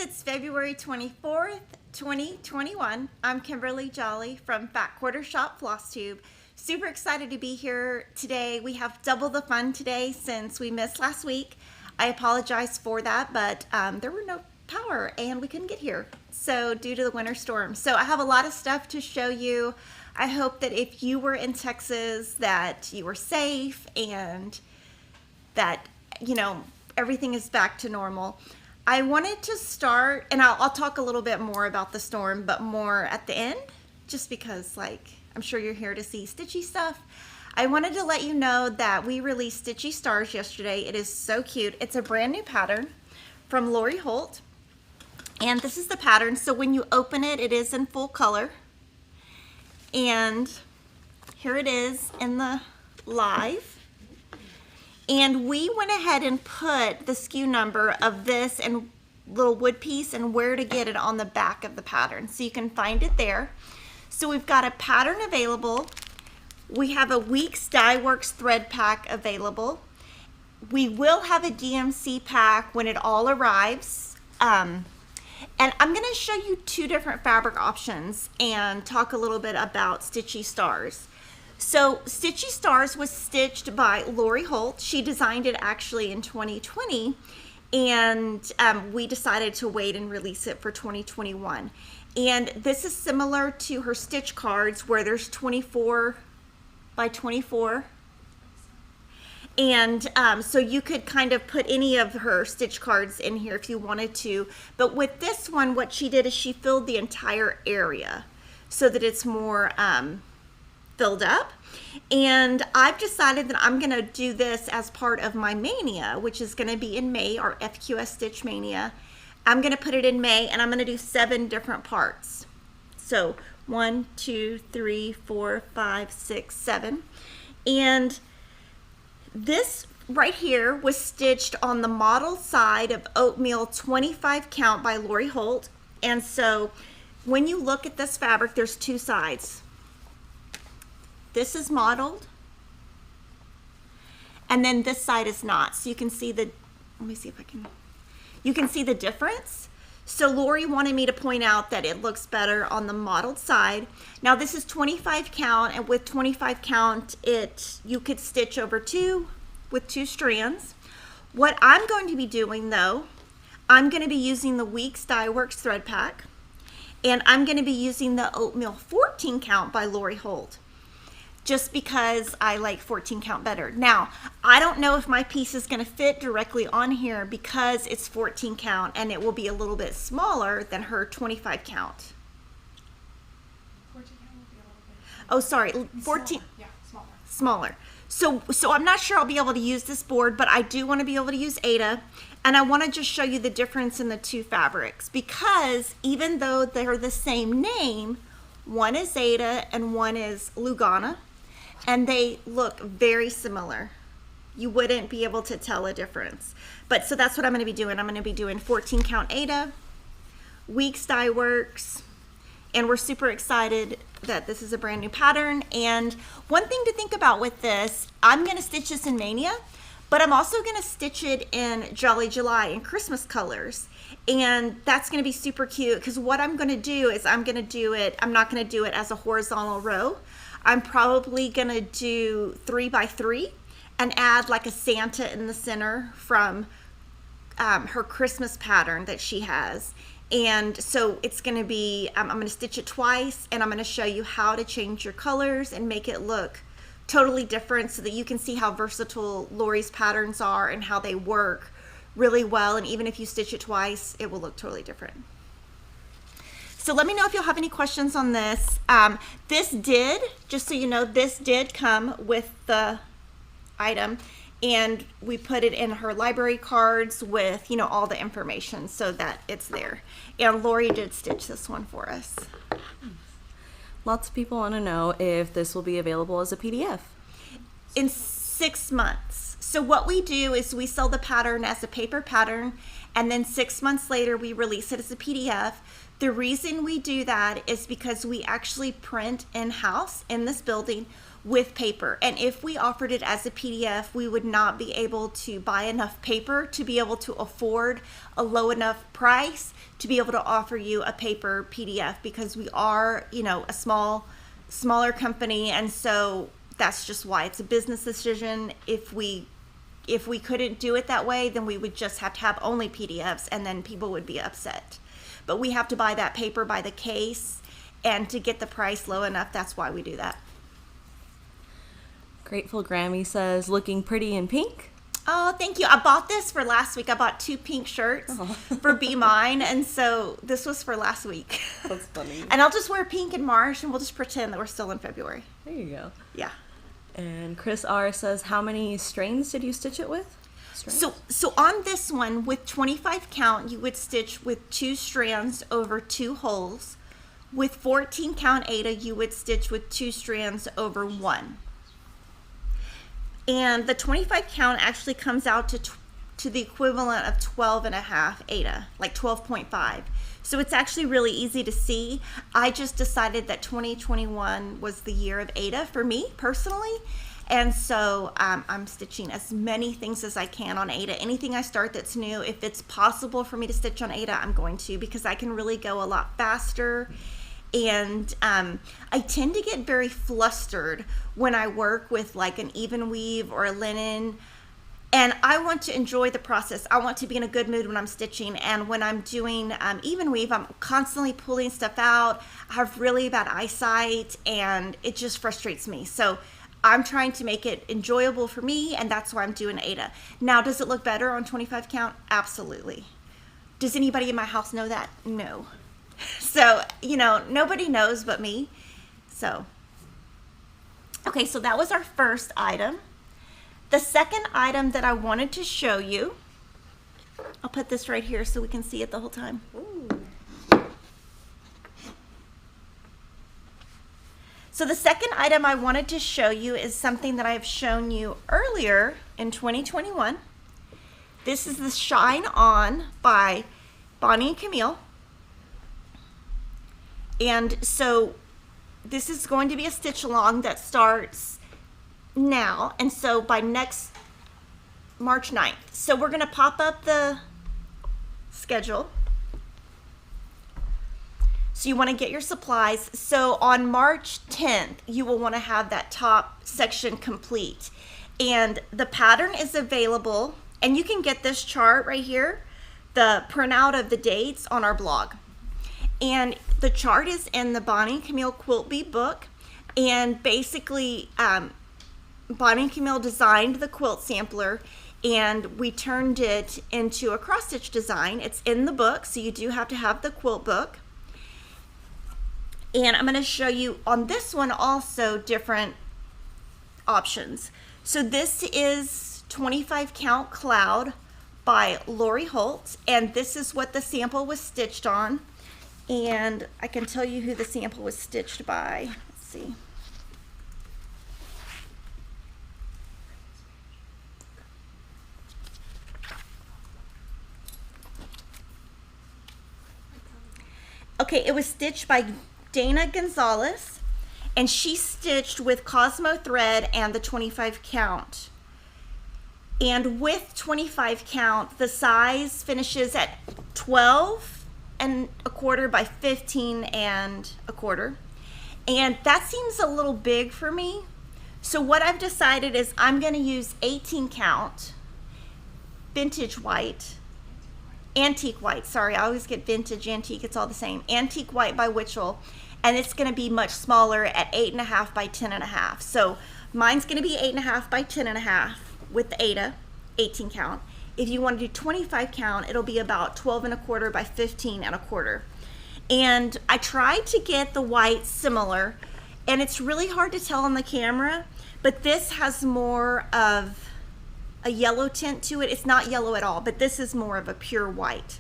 it's February 24th, 2021. I'm Kimberly Jolly from Fat Quarter Shop Floss Tube. Super excited to be here today. We have double the fun today since we missed last week. I apologize for that, but there were no power and we couldn't get here. So due to the winter storm. So I have a lot of stuff to show you. I hope that if you were in Texas that you were safe and that, you know, everything is back to normal. I wanted to start, and I'll talk a little bit more about the storm, but more at the end, just because, like, I'm sure you're here to see Stitchy stuff. I wanted to let you know that we released Stitchy Stars yesterday. It is so cute. It's a brand new pattern from Lori Holt, and this is the pattern. So when you open it, it is in full color, and here it is in the live. And we went ahead and put the SKU number of this and little wood piece and where to get it on the back of the pattern. So you can find it there. So we've got a pattern available. We have a Weeks Dye Works thread pack available. We will have a DMC pack when it all arrives. And I'm gonna show you two different fabric options and talk a little bit about Stitchy Stars. So Stitchy Stars was stitched by Lori Holt. She designed it actually in 2020, and we decided to wait and release it for 2021. And this is similar to her stitch cards where there's 24 by 24. And so you could kind of put any of her stitch cards in here if you wanted to. But with this one, what she did is she filled the entire area so that it's more filled up. And I've decided that I'm gonna do this as part of my mania, which is gonna be in May, our FQS Stitch Mania. I'm gonna put it in May and I'm gonna do 7 different parts. So 1, 2, 3, 4, 5, 6, 7. And this right here was stitched on the model side of Oatmeal 25 count by Lori Holt. And so when you look at this fabric, there's 2 sides. This is modeled, and then this side is not. So you can see the, let me see if I can, you can see the difference. So Lori wanted me to point out that it looks better on the modeled side. Now this is 25 count, and with 25 count, you could stitch over 2 with 2 strands. What I'm going to be doing though, I'm going to be using the Weeks Dye Works thread pack, and I'm going to be using the Oatmeal 14 count by Lori Holt, just because I like 14 count better. Now, I don't know if my piece is gonna fit directly on here because it's 14 count and it will be a little bit smaller than her 25 count. 14 count will be a little bit. Oh, sorry, 14. Smaller. Yeah, Smaller. smaller. So I'm not sure I'll be able to use this board, but I do wanna be able to use Aida. And I wanna just show you the difference in the 2 fabrics, because even though they're the same name, one is Aida and one is Lugana, and they look very similar. You wouldn't be able to tell a difference. But so that's what I'm gonna be doing. I'm gonna be doing 14 count Aida, Weeks Dye Works, and we're super excited that this is a brand new pattern. And one thing to think about with this, I'm gonna stitch this in Mania, but I'm also gonna stitch it in Jolly July in Christmas colors. And that's gonna be super cute, because what I'm gonna do is I'm not gonna do it as a horizontal row. I'm probably gonna do 3 by 3 and add like a Santa in the center from her Christmas pattern that she has. And so it's gonna be, I'm gonna stitch it twice, and I'm gonna show you how to change your colors and make it look totally different so that you can see how versatile Lori's patterns are and how they work really well. And even if you stitch it twice, it will look totally different. So let me know if you'll have any questions on this. Just so you know, this did come with the item, and we put it in her library cards with, you know, all the information so that it's there. And Lori did stitch this one for us. Lots of people want to know if this will be available as a PDF. In 6 months. So what we do is we sell the pattern as a paper pattern, and then 6 months later we release it as a PDF. The reason we do that is because we actually print in-house in this building. with paper. And if we offered it as a PDF, we would not be able to buy enough paper to be able to afford a low enough price to be able to offer you a paper PDF, because we are, a smaller company. And so that's just why it's a business decision. If we couldn't do it that way, then we would just have to have only PDFs, and then people would be upset. But we have to buy that paper by the case, and to get the price low enough, that's why we do that. Grateful Grammy says, looking pretty in pink. Oh, thank you. I bought this for last week. I bought 2 pink shirts for Be Mine, and so this was for last week. That's funny. And I'll just wear pink in March, and we'll just pretend that we're still in February. There you go. Yeah. And Chris R says, how many strains did you stitch it with? Strands? So on this one, with 25 count, you would stitch with 2 strands over 2 holes. With 14 count Aida, you would stitch with 2 strands over 1. And the 25 count actually comes out to the equivalent of 12 and a half Aida, like 12.5. So it's actually really easy to see. I just decided that 2021 was the year of Aida for me personally. And so I'm stitching as many things as I can on Aida. Anything I start that's new, if it's possible for me to stitch on Aida, I'm going to, because I can really go a lot faster. And I tend to get very flustered when I work with like an even weave or a linen. And I want to enjoy the process. I want to be in a good mood when I'm stitching. And when I'm doing even weave, I'm constantly pulling stuff out. I have really bad eyesight, and it just frustrates me. So I'm trying to make it enjoyable for me, and that's why I'm doing Aida. Now, does it look better on 25 count? Absolutely. Does anybody in my house know that? No. So, nobody knows but me. So, okay, so that was our first item. The second item that I wanted to show you, I'll put this right here so we can see it the whole time. Ooh. So the second item I wanted to show you is something that I've shown you earlier in 2021. This is the Shine On by Bonnie and Camille. And so this is going to be a stitch along that starts now, and so by next March 9th. So we're going to pop up the schedule. So you want to get your supplies. So on March 10th, you will want to have that top section complete. And the pattern is available, and you can get this chart right here, the printout of the dates, on our blog. And the chart is in the Bonnie and Camille Quilt Bee book. And basically, Bonnie and Camille designed the quilt sampler, and we turned it into a cross stitch design. It's in the book, so you do have to have the quilt book. And I'm going to show you on this one also different options. So this is 25 count Cloud by Lori Holt, and this is what the sample was stitched on. And I can tell you who the sample was stitched by. Let's see. Okay, it was stitched by Dana Gonzalez, and she stitched with Cosmo thread and the 25 count. And with 25 count, the size finishes at 12 and a quarter by 15 and a quarter. And that seems a little big for me. So what I've decided is I'm going to use 18 count vintage white, antique white, sorry, I always get vintage, antique, it's all the same. Antique white by Witchell, and it's going to be much smaller at 8.5 by 10.5. So mine's going to be 8.5 by 10.5 with the Aida, 18 count. If you want to do 25 count, it'll be about 12 and a quarter by 15 and a quarter. And I tried to get the white similar, and it's really hard to tell on the camera, but this has more of a yellow tint to it. It's not yellow at all, but this is more of a pure white.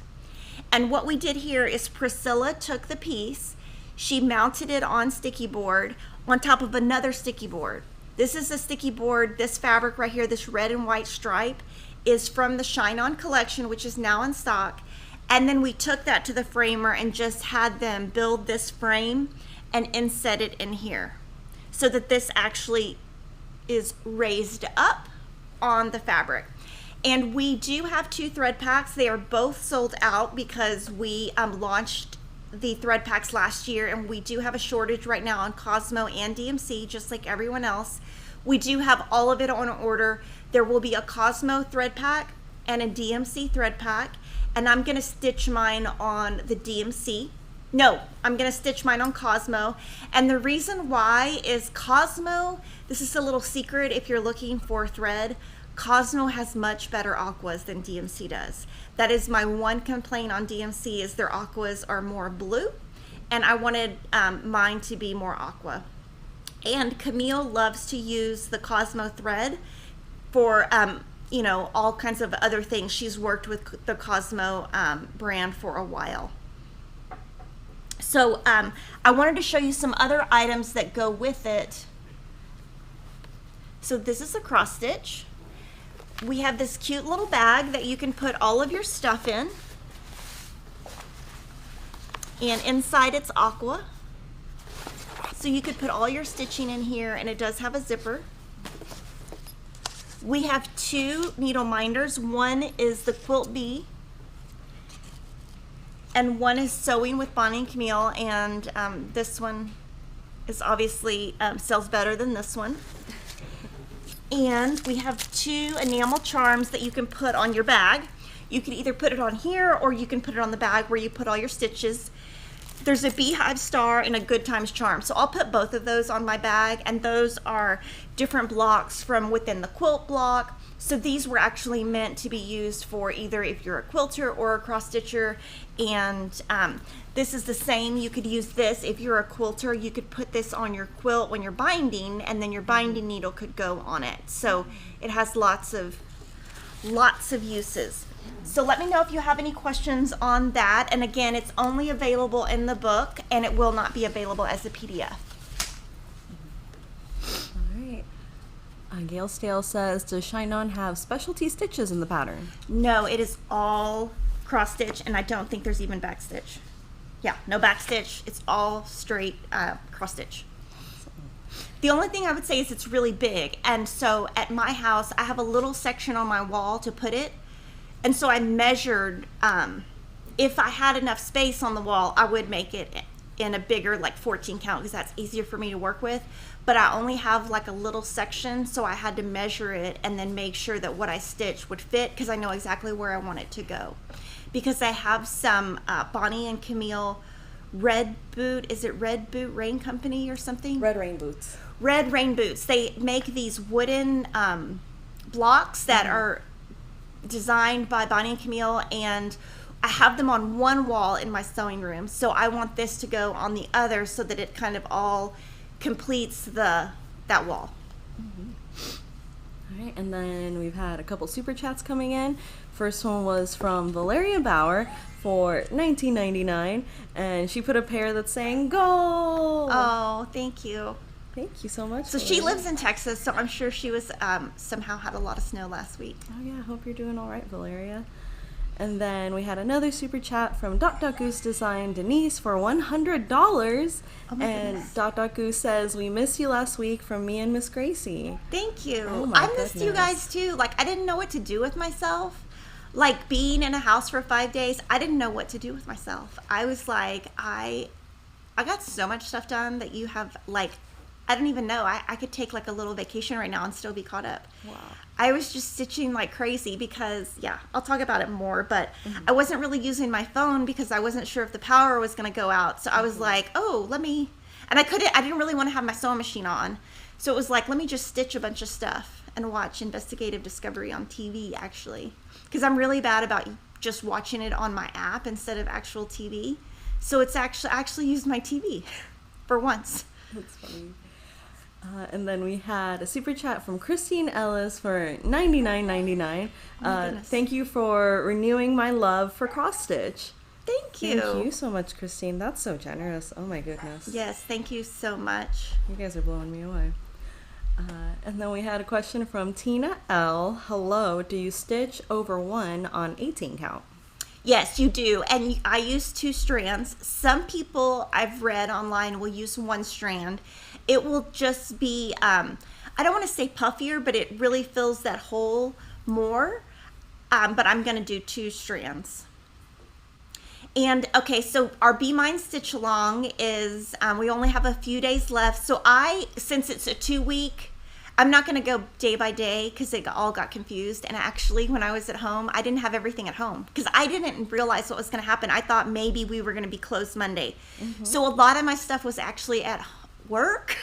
And what we did here is Priscilla took the piece, she mounted it on sticky board on top of another sticky board. This is a sticky board. This fabric right here, this red and white stripe, is from the Shine On collection, which is now in stock. And then we took that to the framer and just had them build this frame and inset it in here. so that this actually is raised up on the fabric. And we do have 2 thread packs. They are both sold out because we launched the thread packs last year, and we do have a shortage right now on Cosmo and DMC, just like everyone else. We do have all of it on order. There will be a Cosmo thread pack and a DMC thread pack, and I'm going to stitch mine on the DMC. No, I'm going to stitch mine on Cosmo. And the reason why is Cosmo, this is a little secret if you're looking for thread, Cosmo has much better aquas than DMC does. That is my one complaint on DMC, is their aquas are more blue, and I wanted mine to be more aqua. And Camille loves to use the Cosmo thread for you know, all kinds of other things. She's worked with the Cosmo brand for a while. So I wanted to show you some other items that go with it. So this is a cross stitch. We have this cute little bag that you can put all of your stuff in. And inside it's aqua. So you could put all your stitching in here, and it does have a zipper. We have 2 needle minders. One is the Quilt Bee, and one is Sewing with Bonnie and Camille, and this one is obviously sells better than this one. And we have 2 enamel charms that you can put on your bag. You can either put it on here, or you can put it on the bag where you put all your stitches. There's a beehive star and a good times charm. So I'll put both of those on my bag, and those are different blocks from within the quilt block. So these were actually meant to be used for either if you're a quilter or a cross stitcher. And this is the same. You could use this if you're a quilter. You could put this on your quilt when you're binding, and then your binding needle could go on it. So it has lots of uses. So let me know if you have any questions on that. And again, it's only available in the book, and it will not be available as a PDF. All right. Gail Stale says, does Shine On have specialty stitches in the pattern? No, it is all cross stitch, and I don't think there's even back stitch. Yeah, no back stitch. It's all straight cross stitch. The only thing I would say is it's really big, and so at my house I have a little section on my wall to put it, and so I measured if I had enough space on the wall, I would make it in a bigger, like 14 count, because that's easier for me to work with. But I only have like a little section, so I had to measure it and then make sure that what I stitched would fit, because I know exactly where I want it to go. Because I have some Bonnie and Camille Red Boot, is it Red Boot Rain Company or something? Red Rain Boots. Red Rain Boots. They make these wooden blocks that are designed by Bonnie and Camille, and I have them on one wall in my sewing room. So I want this to go on the other so that it kind of all completes that wall. All right, and then we've had a couple super chats coming in. First one was from Valeria Bauer for $19.99, and she put a pair that's saying "Go." Oh, thank you. Thank you so much. So she lives in Texas, so I'm sure she was somehow had a lot of snow last week. Oh yeah, hope you're doing all right, Valeria. And then we had another super chat from Goose Design Denise for $100. Oh my and goodness. Goose says, we missed you last week from me and Miss Gracie. Thank you. Oh my I missed you goodness. guys too. Like, I didn't know what to do with myself. Like, being in a house for 5 days, I didn't know what to do with myself. I was like, I got so much stuff done that you have, like, I don't even know. I could take like a little vacation right now and still be caught up. Wow. I was just stitching like crazy because, yeah, I'll talk about it more, but I wasn't really using my phone because I wasn't sure if the power was going to go out. So I was like, oh, and I didn't really want to have my sewing machine on. So it was like, let me just stitch a bunch of stuff and watch Investigative Discovery on TV, actually. Because I'm really bad about just watching it on my app instead of actual TV. So it's actually used my TV for once. That's funny. And then we had a super chat from Christine Ellis for $99.99. goodness. Thank you for renewing my love for cross stitch. Thank you. Thank you so much, Christine. That's so generous. Oh my goodness. Yes, thank you so much. You guys are blowing me away. And then we had a question from Tina L. Hello, do you stitch over 1 on 18 count? Yes, you do. And I use 2 strands. Some people I've read online will use 1 strand. it will just be, I don't want to say puffier, but it really fills that hole more. But I'm going to do 2 strands. And okay, so our Be Mine Stitch Along is, we only have a few days left. So since it's a 2-week, I'm not going to go day by day because it all got confused. And actually, when I was at home, I didn't have everything at home because I didn't realize what was going to happen. I thought maybe we were going to be closed Monday. So a lot of my stuff was actually at work.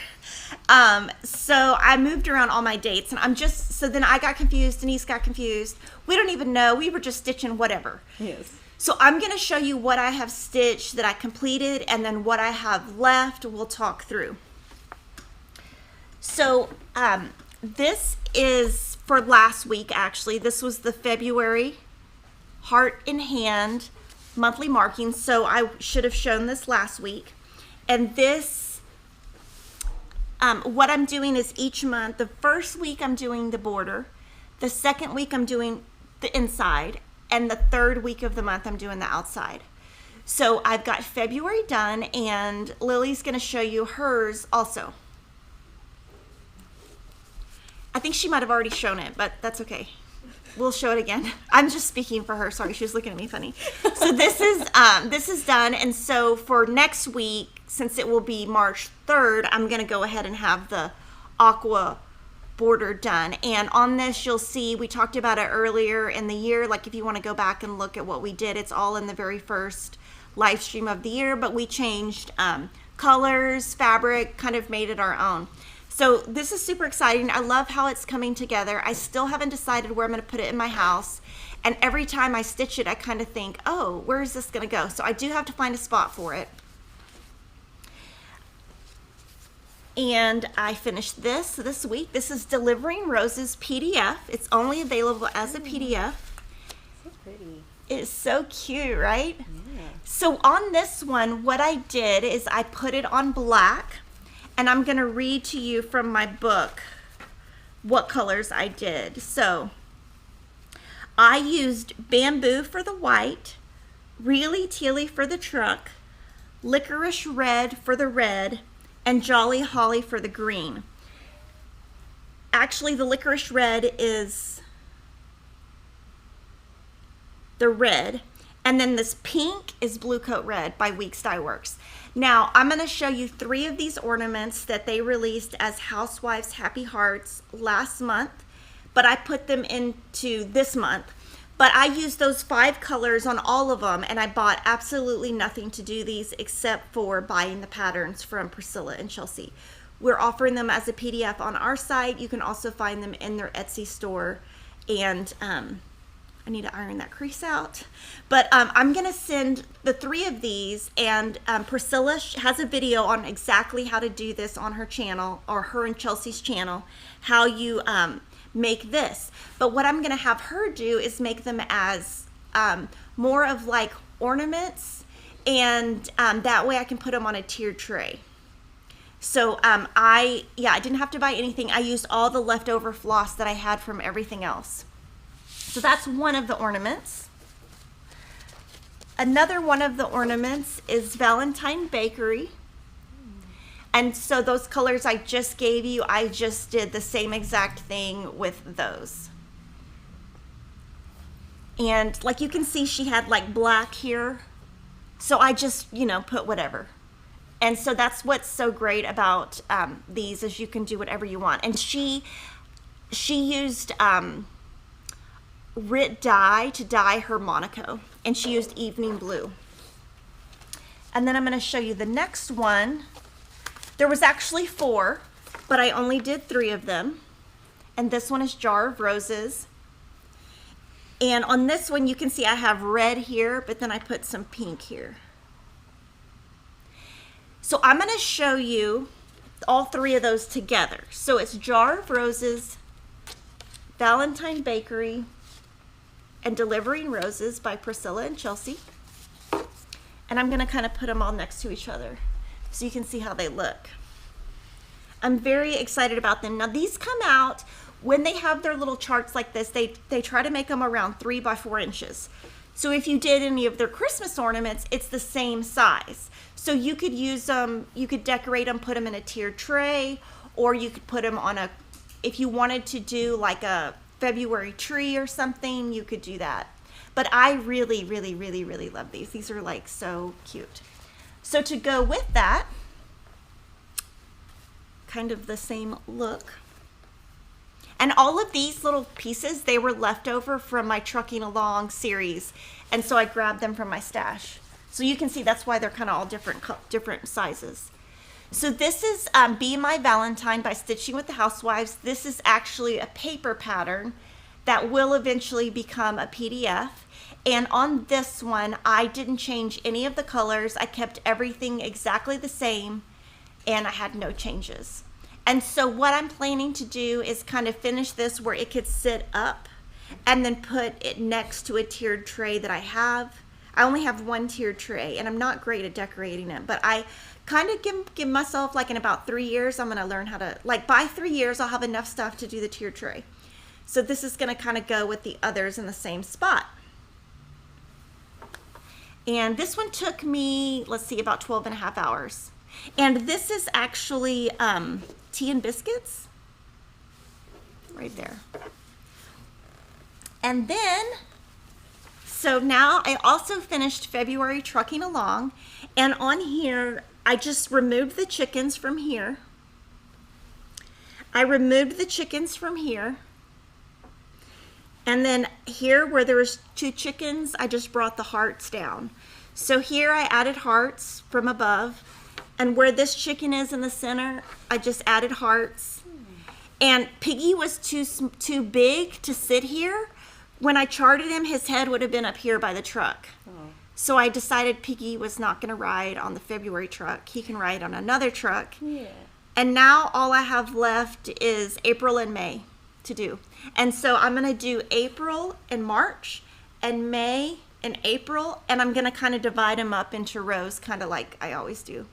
So I moved around all my dates, and so then I got confused, Denise got confused. We don't even know. We were just stitching whatever. Yes. So I'm going to show you what I have stitched that I completed, and then what I have left we'll talk through. So this is for last week, actually. This was the February Heart in Hand monthly marking. So I should have shown this last week. And this, what I'm doing is each month, the first week I'm doing the border, the second week I'm doing the inside, and the third week of the month I'm doing the outside. So I've got February done, and Lily's going to show you hers also. I think she might have already shown it, but that's okay. We'll show it again. I'm just speaking for her. Sorry, she was looking at me funny. So this is done, and so for next week, since it will be March 3rd, I'm going to go ahead and have the aqua border done. And on this, you'll see we talked about it earlier in the year. Like if you want to go back and look at what we did, it's all in the very first live stream of the year. But we changed colors, fabric, kind of made it our own. So this is super exciting. I love how it's coming together. I still haven't decided where I'm going to put it in my house. And every time I stitch it, I kind of think, oh, where is this going to go? So I do have to find a spot for it. And I finished this week. This is Delivering Roses PDF. It's only available as a PDF. So pretty. It's so cute, right? Yeah. So on this one, what I did is I put it on black. And I'm going to read to you from my book what colors I did. So I used Bamboo for the white, Really Tealy for the trunk, Licorice Red for the red, and Jolly Holly for the green. Actually, the Licorice Red is the red. And then this pink is Blue Coat Red by Weeks Dye Works. Now, I'm going to show you 3 of these ornaments that they released as Housewives Happy Hearts last month, but I put them into this month. But I used those 5 colors on all of them, and I bought absolutely nothing to do these except for buying the patterns from Priscilla and Chelsea. We're offering them as a PDF on our site. You can also find them in their Etsy store, and I need to iron that crease out. But I'm going to send the 3 of these, and Priscilla has a video on exactly how to do this on her channel, or her and Chelsea's channel, how you make this. But what I'm going to have her do is make them as more of like ornaments, and that way I can put them on a tiered tray. So I didn't have to buy anything. I used all the leftover floss that I had from everything else. So that's one of the ornaments. Another one of the ornaments is Valentine Bakery. And so those colors I just gave you, I just did the same exact thing with those. And like you can see, she had like black here. So I just, put whatever. And so that's what's so great about these, is you can do whatever you want. And she used Rit dye to dye her Monaco, and she used Evening Blue. And then I'm going to show you the next one. There was actually 4, but I only did 3 of them. And this one is Jar of Roses. And on this one, you can see I have red here, but then I put some pink here. So I'm going to show you all 3 of those together. So it's Jar of Roses, Valentine Bakery, and Delivering Roses by Priscilla and Chelsea. And I'm going to kind of put them all next to each other so you can see how they look. I'm very excited about them. Now these come out when they have their little charts like this. They try to make them around 3 by 4 inches. So if you did any of their Christmas ornaments, it's the same size. So you could use them, you could decorate them, put them in a tiered tray, or you could put them on a, if you wanted to do like a February tree or something, you could do that. But I really, really, really, really love these. These are like so cute. So to go with that, kind of the same look. And all of these little pieces, they were left over from my Trucking Along series. And so I grabbed them from my stash. So you can see that's why they're kind of all different sizes. So this is Be My Valentine by Stitching with the Housewives. This is actually a paper pattern that will eventually become a PDF. And on this one, I didn't change any of the colors. I kept everything exactly the same, and I had no changes. And so what I'm planning to do is kind of finish this where it could sit up and then put it next to a tiered tray that I have. I only have one tiered tray, and I'm not great at decorating it, but I kind of give myself, like, in about 3 years, I'm going to learn how to, like, by 3 years, I'll have enough stuff to do the tiered tray. So this is going to kind of go with the others in the same spot. And this one took me, let's see, about 12 and a half hours. And this is actually tea and biscuits. Right there. And then, so now I also finished February Trucking Along. And on here, I just removed the chickens from here. I removed the chickens from here. And then here where there was 2 chickens, I just brought the hearts down. So here I added hearts from above. And where this chicken is in the center, I just added hearts. And Piggy was too big to sit here. When I charted him, his head would have been up here by the truck. Oh. So I decided Piggy was not going to ride on the February truck. He can ride on another truck. Yeah. And now all I have left is April and May to do. And so I'm going to do April and March and May and April. And I'm going to kind of divide them up into rows, kind of like I always do.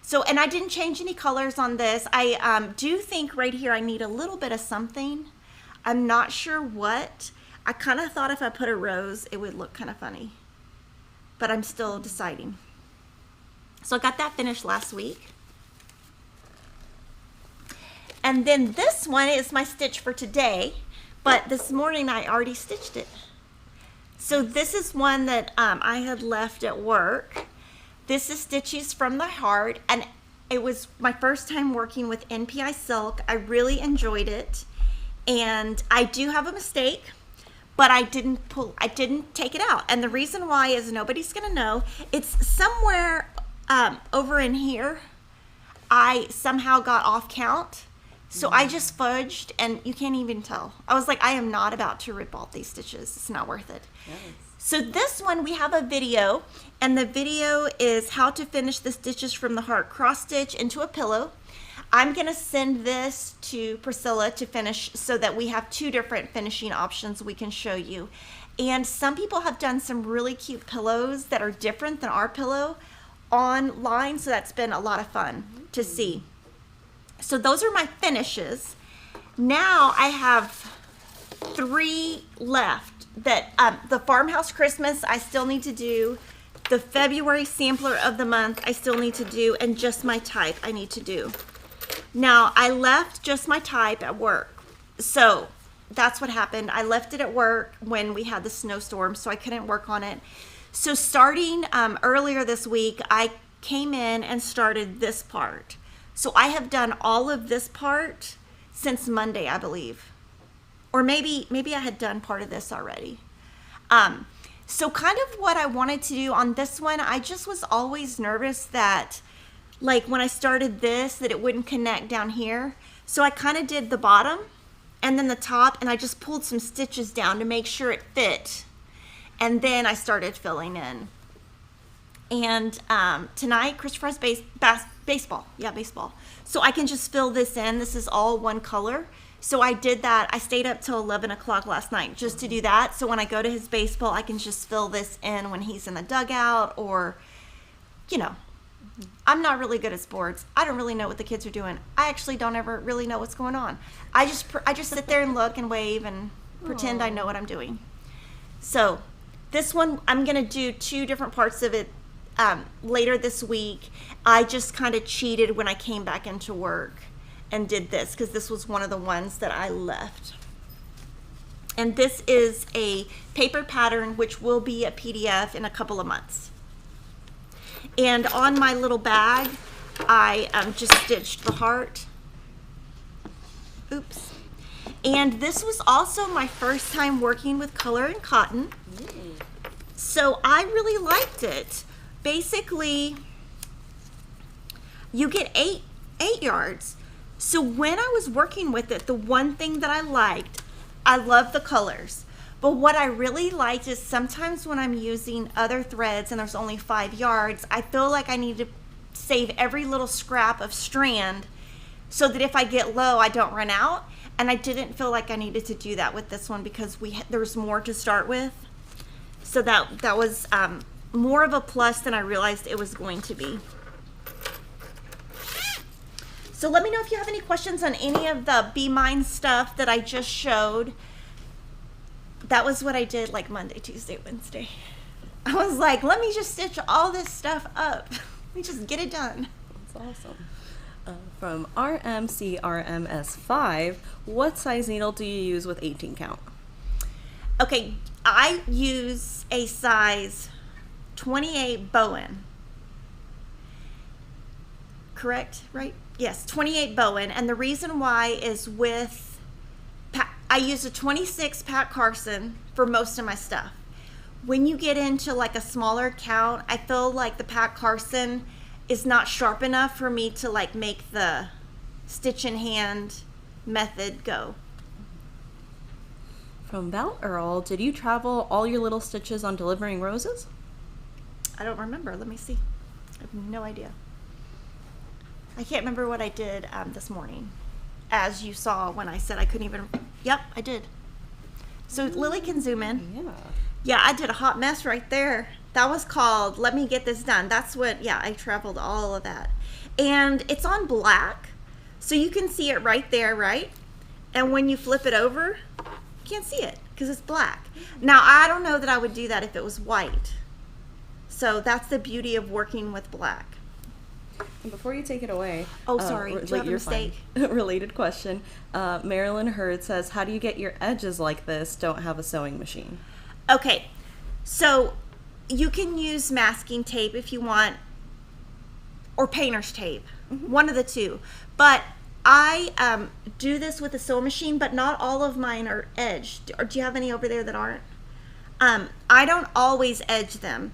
So, and I didn't change any colors on this. I do think right here I need a little bit of something. I'm not sure what. I kind of thought if I put a rose, it would look kind of funny. But I'm still deciding. So I got that finished last week. And then this one is my stitch for today. But this morning I already stitched it. So this is one that I had left at work. This is Stitches from the Heart, and it was my first time working with NPI Silk. I really enjoyed it, and I do have a mistake, but I didn't take it out. And the reason why is nobody's gonna know. It's somewhere over in here. I somehow got off count, so I just fudged, and you can't even tell. I was like, I am not about to rip all these stitches. It's not worth it. Nice. So this one, we have a video, and the video is how to finish the Stitches from the Heart cross stitch into a pillow. I'm gonna send this to Priscilla to finish so that we have 2 different finishing options we can show you. And some people have done some really cute pillows that are different than our pillow online, so that's been a lot of fun to see. So those are my finishes. Now I have 3 left. That the Farmhouse Christmas I still need to do, the February Sampler of the Month I still need to do, and Just My Type I need to do. Now I left Just My Type at work, so that's what happened. I left it at work when we had the snowstorm, so I couldn't work on it. So starting earlier this week, I came in and started this part. So I have done all of this part since Monday, I believe. Or maybe I had done part of this already. So kind of what I wanted to do on this one, I just was always nervous that, like when I started this, that it wouldn't connect down here. So I kind of did the bottom and then the top, and I just pulled some stitches down to make sure it fit. And then I started filling in. And tonight, Christopher has baseball. Yeah, baseball. So I can just fill this in. This is all one color. So I did that. I stayed up till 11 o'clock last night just to do that. So when I go to his baseball, I can just fill this in when he's in the dugout, or, you know, I'm not really good at sports. I don't really know what the kids are doing. I actually don't ever really know what's going on. I just sit there and look and wave and pretend I know what I'm doing. So This one, I'm going to do 2 different parts of it later this week. I just kind of cheated when I came back into work and did this because this was one of the ones that I left. And this is a paper pattern, which will be a PDF in a couple of months. And on my little bag, I just stitched the heart. Oops. And this was also my first time working with color and cotton. So I really liked it. Basically, you get eight yards. So when I was working with it, the one thing that I liked, I love the colors. But what I really liked is sometimes when I'm using other threads and there's only 5 yards, I feel like I need to save every little scrap of strand so that if I get low, I don't run out. And I didn't feel like I needed to do that with this one because there was more to start with. So that was more of a plus than I realized it was going to be. So let me know if you have any questions on any of the Be Mine stuff that I just showed. That was what I did like Monday, Tuesday, Wednesday. I was like, let me just stitch all this stuff up. Let me just get it done. That's awesome. From RMCRMS5, what size needle do you use with 18 count? Okay, I use a size 28 Bowen. Correct, right? Yes, 28 Bowen. And the reason why is I use a 26 Pat Carson for most of my stuff. When you get into like a smaller count, I feel like the Pat Carson is not sharp enough for me to like make the stitch in hand method go. From Val Earl, did you travel all your little stitches on delivering roses? I don't remember. Let me see. I have no idea. I can't remember what I did this morning. As you saw when I said I couldn't even... Yep, I did. So Lily can zoom in. Yeah. Yeah, I did a hot mess right there. That was called Let Me Get This Done. That's what, yeah, I traveled all of that. And it's on black, so you can see it right there, right? And when you flip it over, you can't see it because it's black. Now, I don't know that I would do that if it was white. So that's the beauty of working with black. And before you take it away... Oh, sorry. Do I have a you're fine. mistake? Related question. Marilyn Hurd says, how do you get your edges like this? Don't have a sewing machine. Okay, so you can use masking tape if you want, or painter's tape, one of the two. But I do this with a sewing machine, but not all of mine are edged. Or do you have any over there that aren't? I don't always edge them.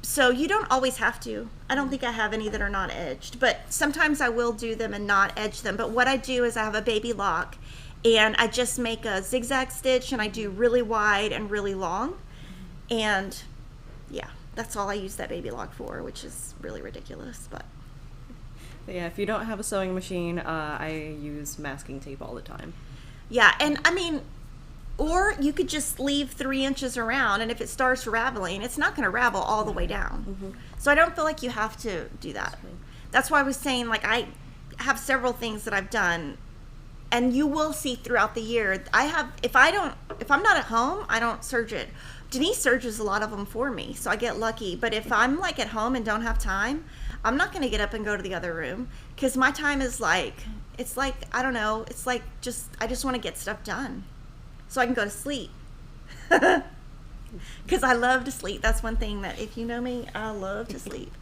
So you don't always have to. I don't think I have any that are not edged, but sometimes I will do them and not edge them. But what I do is I have a baby lock and I just make a zigzag stitch and I do really wide and really long. And yeah, that's all I use that baby lock for, which is really ridiculous, but. Yeah, if you don't have a sewing machine, I use masking tape all the time. Yeah, and I mean, or you could just leave 3 inches around, and if it starts raveling, it's not going to ravel all the way down. So I don't feel like you have to do that. That's why I was saying, like, I have several things that I've done, and you will see throughout the year. If I'm not at home, I don't serge it. Denise serges a lot of them for me, so I get lucky. But if I'm like at home and don't have time, I'm not going to get up and go to the other room because my time is like, it's like, I don't know, it's like I just want to get stuff done so I can go to sleep. Because I love to sleep. That's one thing that, if you know me, I love to sleep.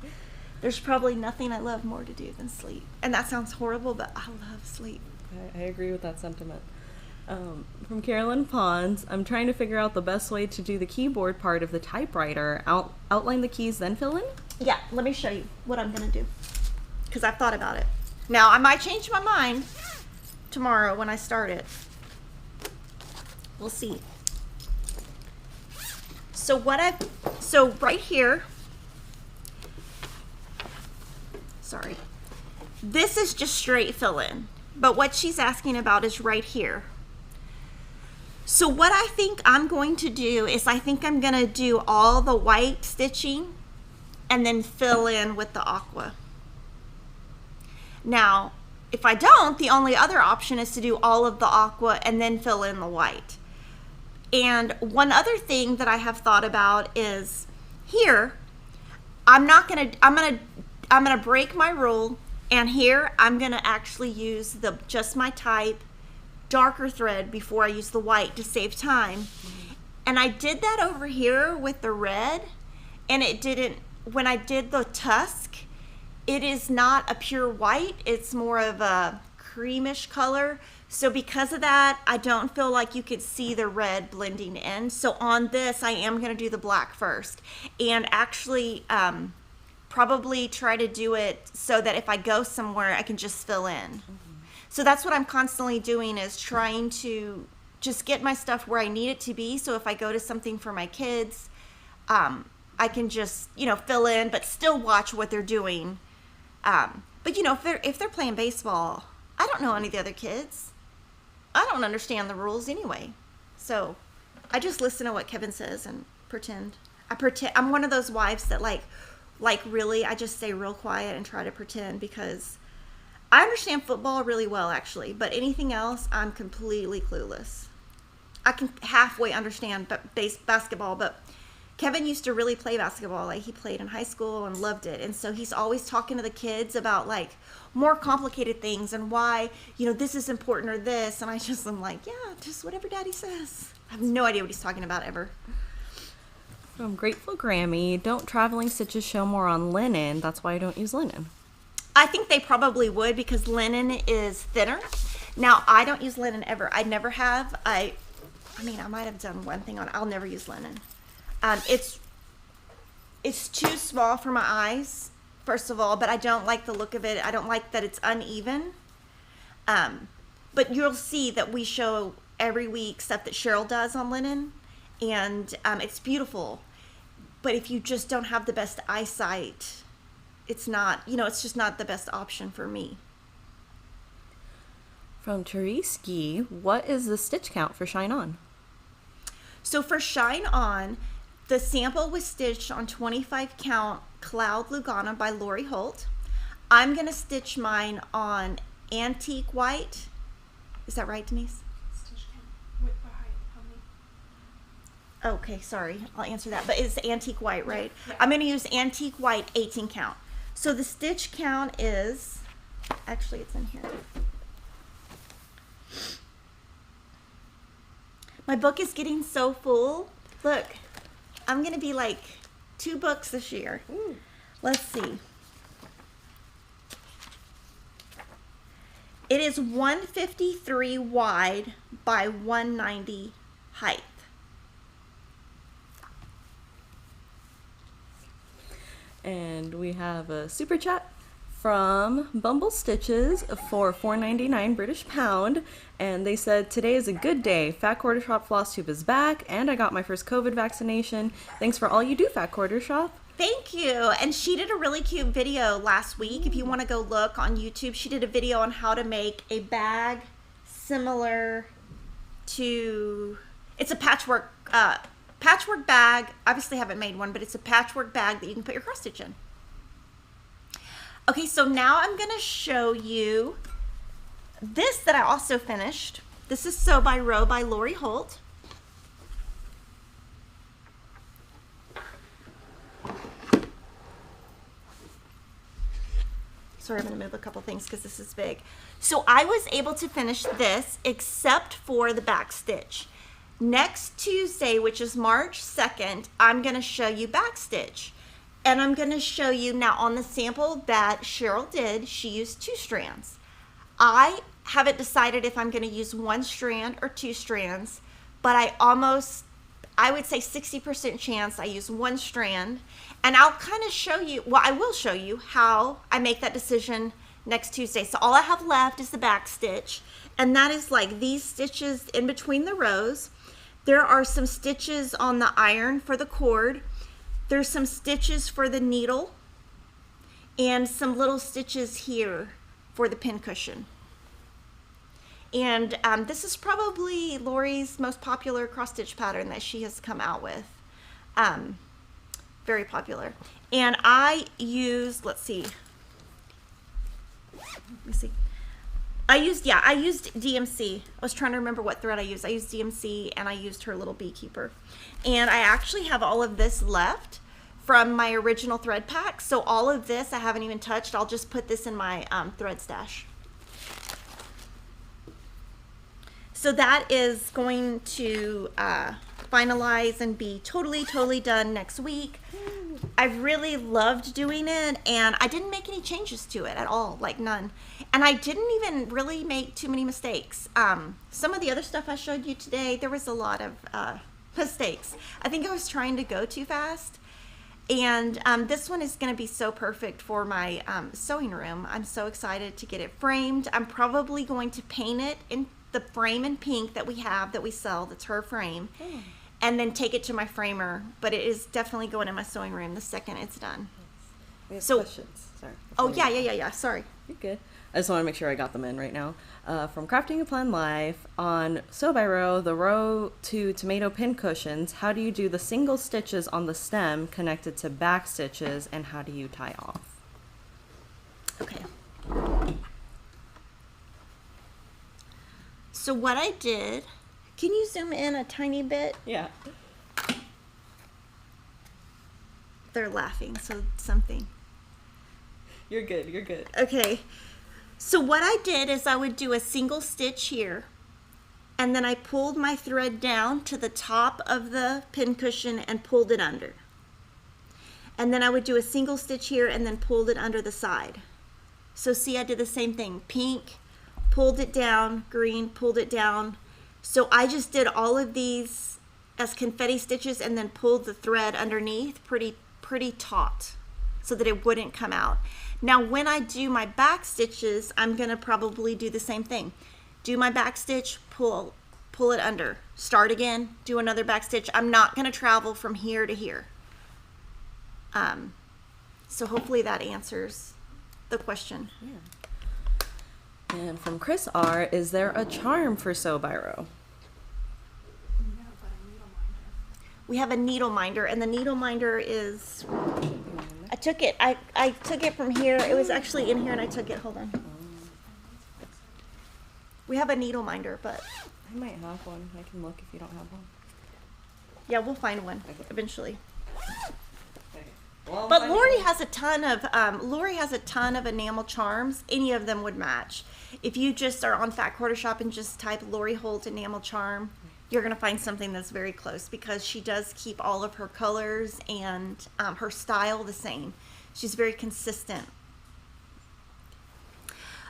There's probably nothing I love more to do than sleep. And that sounds horrible, but I love sleep. I agree with that sentiment. From Carolyn Pons, I'm trying to figure out the best way to do the keyboard part of the typewriter. Outline the keys, then fill in? Yeah, let me show you what I'm going to do. Because I've thought about it. Now, I might change my mind tomorrow when I start it. We'll see. So right here, sorry, this is just straight fill in, but what she's asking about is right here. So what I think I'm going to do is I think I'm going to do all the white stitching and then fill in with the aqua. Now, if I don't, the only other option is to do all of the aqua and then fill in the white. And one other thing that I have thought about is here, I'm gonna break my rule, and here I'm gonna actually use the just my type darker thread before I use the white to save time. And I did that over here with the red, and it didn't, when I did the tusk, it is not a pure white, it's more of a creamish color. So because of that, I don't feel like you could see the red blending in. So on this, I am gonna do the black first, and actually probably try to do it so that if I go somewhere, I can just fill in. So that's what I'm constantly doing, is trying to just get my stuff where I need it to be. So if I go to something for my kids, I can just, fill in, but still watch what they're doing. But if they're playing baseball, I don't know any of the other kids. I don't understand the rules anyway. So I just listen to what Kevin says and pretend. I'm one of those wives that like really, I just stay real quiet and try to pretend, because I understand football really well, actually, but anything else, I'm completely clueless. I can halfway understand basketball, but Kevin used to really play basketball. Like, he played in high school and loved it. And so he's always talking to the kids about like more complicated things and why, this is important or this. And I'm like, yeah, just whatever Daddy says. I have no idea what he's talking about ever. From Grateful Grammy, don't traveling stitches show more on linen? That's why I don't use linen. I think they probably would, because linen is thinner. Now, I don't use linen ever. I never have. I might have done one thing on it. I'll never use linen. It's too small for my eyes, first of all, but I don't like the look of it. I don't like that it's uneven. But you'll see that we show every week stuff that Cheryl does on linen, and it's beautiful. But if you just don't have the best eyesight, it's not, it's just not the best option for me. From Tereski, what is the stitch count for Shine On? So for Shine On, the sample was stitched on 25 count Cloud Lugana by Lori Holt. I'm going to stitch mine on Antique White. Is that right, Denise? Stitch count. Width by height. How many? Okay, sorry. I'll answer that. But it's Antique White, right? Yeah. I'm going to use Antique White 18 count. So the stitch count is, actually it's in here. My book is getting so full. Look, I'm going to be like 2 books this year. Ooh. Let's see. It is 153 wide by 190 height. And we have a super chat from Bumble Stitches for $4.99 British pound, and they said, today is a good day. Fat Quarter Shop Floss Tube is back, and I got my first COVID vaccination. Thanks for all you do, Fat Quarter Shop. Thank you. And she did a really cute video last week. If you want to go look on YouTube, she did a video on how to make a bag similar to, it's a patchwork bag. Obviously I haven't made one, but it's a patchwork bag that you can put your cross stitch in. Okay, so now I'm going to show you this that I also finished. This is Sew by Row by Lori Holt. Sorry, I'm going to move a couple things because this is big. So I was able to finish this except for the back stitch. Next Tuesday, which is March 2nd, I'm going to show you back stitch. And I'm going to show you now on the sample that Cheryl did, she used 2 strands. I haven't decided if I'm going to use 1 strand or 2 strands, but I would say 60% chance I use 1 strand. And I'll kind of show you, well, I will show you how I make that decision next Tuesday. So all I have left is the back stitch, and that is like these stitches in between the rows. There are some stitches on the iron for the cord. There's some stitches for the needle and some little stitches here for the pin cushion. And this is probably Lori's most popular cross stitch pattern that she has come out with. Very popular. And I use, let's see. Let me see. I used DMC. I was trying to remember what thread I used. I used DMC and I used her little beekeeper. And I actually have all of this left from my original thread pack. So all of this I haven't even touched. I'll just put this in my thread stash. So that is going to finalize and be totally done next week. I've really loved doing it, and I didn't make any changes to it at all, like none. And I didn't even really make too many mistakes. Some of the other stuff I showed you today, there was a lot of mistakes. I think I was trying to go too fast. And this one is going to be so perfect for my sewing room. I'm so excited to get it framed. I'm probably going to paint it in the frame in pink that we have, that we sell, that's her frame. And then take it to my framer, but it is definitely going in my sewing room the second it's done. We have So- questions. Sorry. Oh, before you- yeah, sorry. You're good. I just want to make sure I got them in right now. From Crafting a Plan Live, on Sew by Row, the row to tomato pin cushions, how do you do the single stitches on the stem connected to back stitches, and how do you tie off? Okay. So what I did, can you zoom in a tiny bit? Yeah. They're laughing, so something. You're good. You're good. Okay. So what I did is I would do a single stitch here, and then I pulled my thread down to the top of the pin cushion and pulled it under. And then I would do a single stitch here and then pulled it under the side. So see, I did the same thing. Pink, pulled it down, green, pulled it down. So I just did all of these as confetti stitches and then pulled the thread underneath pretty taut so that it wouldn't come out. Now when I do my back stitches, I'm gonna probably do the same thing. Do my back stitch, pull it under, start again, do another back stitch. I'm not gonna travel from here to here. So hopefully that answers the question. And from Chris R, is there a charm for Sew by Row? No, but a needle minder. We have a needle minder, and the needle minder is, I took it from here. It was actually in here and I took it. Hold on. We have a needle minder, but I might have one. I can look if you don't have one. yeah, we'll find one Okay. eventually. Okay. Well, But Lori has a ton of enamel charms. Any of them would match. If you just are on Fat Quarter Shop and just type Lori Holt enamel charm, you're gonna find something that's very close, because she does keep all of her colors and her style the same. She's very consistent.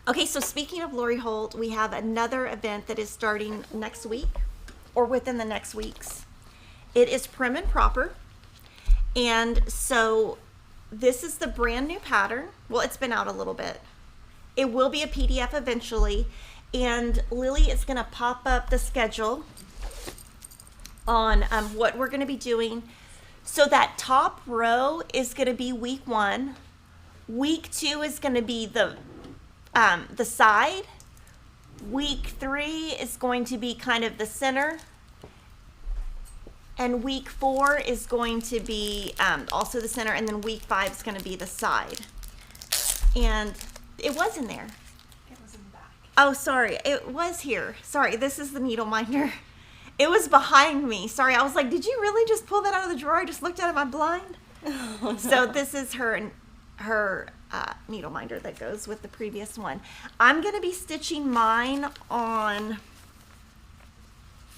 Okay, so speaking of Lori Holt, we have another event that is starting next week, or within the next weeks. It is Prim and Proper. And so this is the brand new pattern. Well, it's been out a little bit. It will be a PDF eventually. And Lily is going to pop up the schedule on what we're going to be doing. So that top row is going to be week 1. Week 2 is going to be the side. Week 3 is going to be kind of the center. And week 4 is going to be also the center, and then week 5 is going to be the side. And it was in there. It was in the back. Oh, sorry, it was here. Sorry, this is the needle minder. It was behind me. Sorry, I was like, did you really just pull that out of the drawer? I just looked out of my blind. So this is her needle minder that goes with the previous one. I'm going to be stitching mine on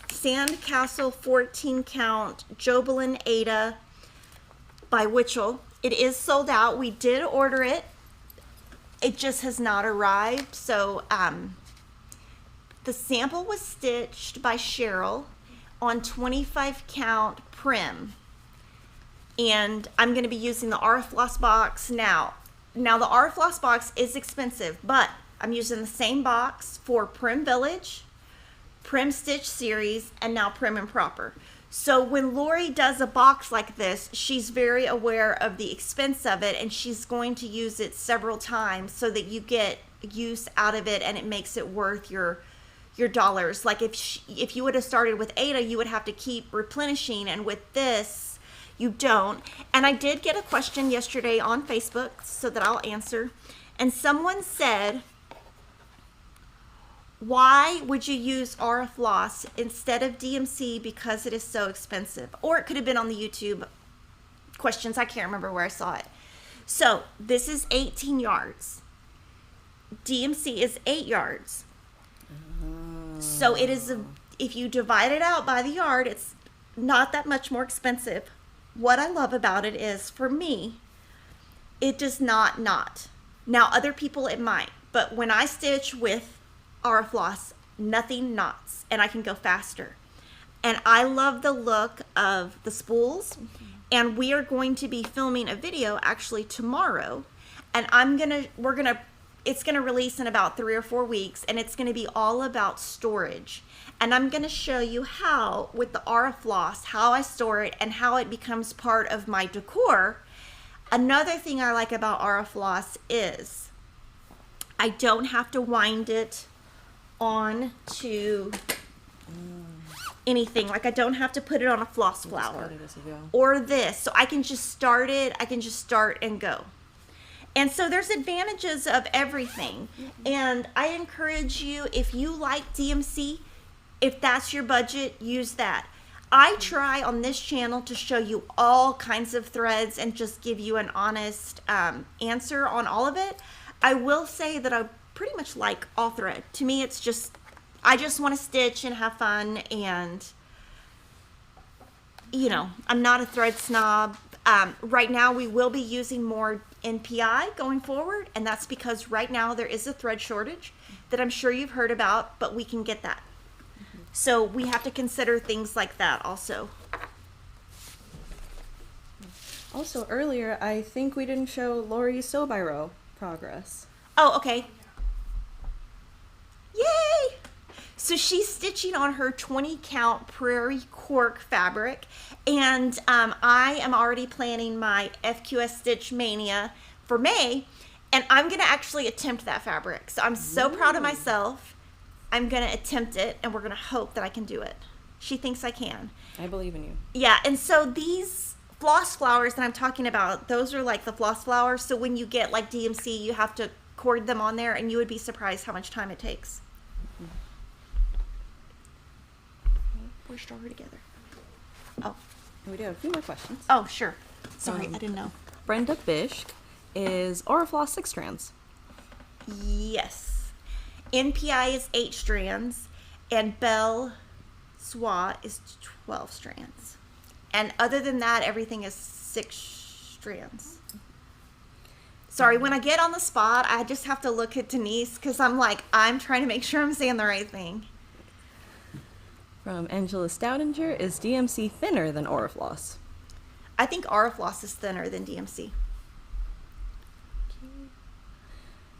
Sandcastle 14 count Jobelin Ada by Witchell. It is sold out. We did order it. It just has not arrived. So the sample was stitched by Cheryl on 25 count Prim. And I'm going to be using the Arthlos box now. Now the Arthlos box is expensive, but I'm using the same box for Prim Village, Prim Stitch Series, and now Prim and Proper. So when Lori does a box like this, she's very aware of the expense of it, and she's going to use it several times so that you get use out of it and it makes it worth your dollars. Like if you would have started with Ada, you would have to keep replenishing, and with this, you don't. And I did get a question yesterday on Facebook, so that I'll answer. And someone said, why would you use Aura Floss instead of DMC because it is so expensive? Or it could have been on the YouTube questions. I can't remember where I saw it. So this is 18 yards. DMC is 8 yards. So it is, if you divide it out by the yard, it's not that much more expensive. What I love about it is, for me, it does not knot. Now, other people it might, but when I stitch with Aura Floss, nothing knots, and I can go faster. And I love the look of the spools, and we are going to be filming a video actually tomorrow, and it's gonna release in about 3 or 4 weeks, and it's gonna be all about storage. And I'm gonna show you how, with the Aura Floss, how I store it and how it becomes part of my decor. Another thing I like about Aura Floss is I don't have to wind it on to anything. Like, I don't have to put it on a floss flower or this. So I can just start it. I can just start and go. And so there's advantages of everything. And I encourage you, if you like DMC, if that's your budget, use that. I try on this channel to show you all kinds of threads and just give you an honest answer on all of it. I will say that I pretty much like all thread. To me, it's just, I just want to stitch and have fun, and you know, I'm not a thread snob. Right now we will be using more NPI going forward, and that's because right now there is a thread shortage that I'm sure you've heard about, but we can get that. So we have to consider things like that also. Also, earlier, I think we didn't show Lori's sew by row progress. Oh, okay. Yay! So she's stitching on her 20 count prairie cork fabric, and I am already planning my FQS Stitch Mania for May, and I'm gonna actually attempt that fabric. So I'm so proud of myself. I'm gonna attempt it, and we're gonna hope that I can do it. She thinks I can. I believe in you. Yeah, and so these floss flowers that I'm talking about, those are like the floss flowers. So when you get like DMC, you have to cord them on there, and you would be surprised how much time it takes. We're stronger together. Oh, We do have a few more questions. oh, sure. Sorry, I didn't know. Brenda Bishk is Orifloss 6 strands. Yes. NPI is 8 strands, and Belle Soie is 12 strands. And other than that, everything is 6 strands. Sorry, when I get on the spot, I just have to look at Denise because I'm trying to make sure I'm saying the right thing. From Angela Stoudinger, is DMC thinner than Orifloss? I think Orifloss is thinner than DMC.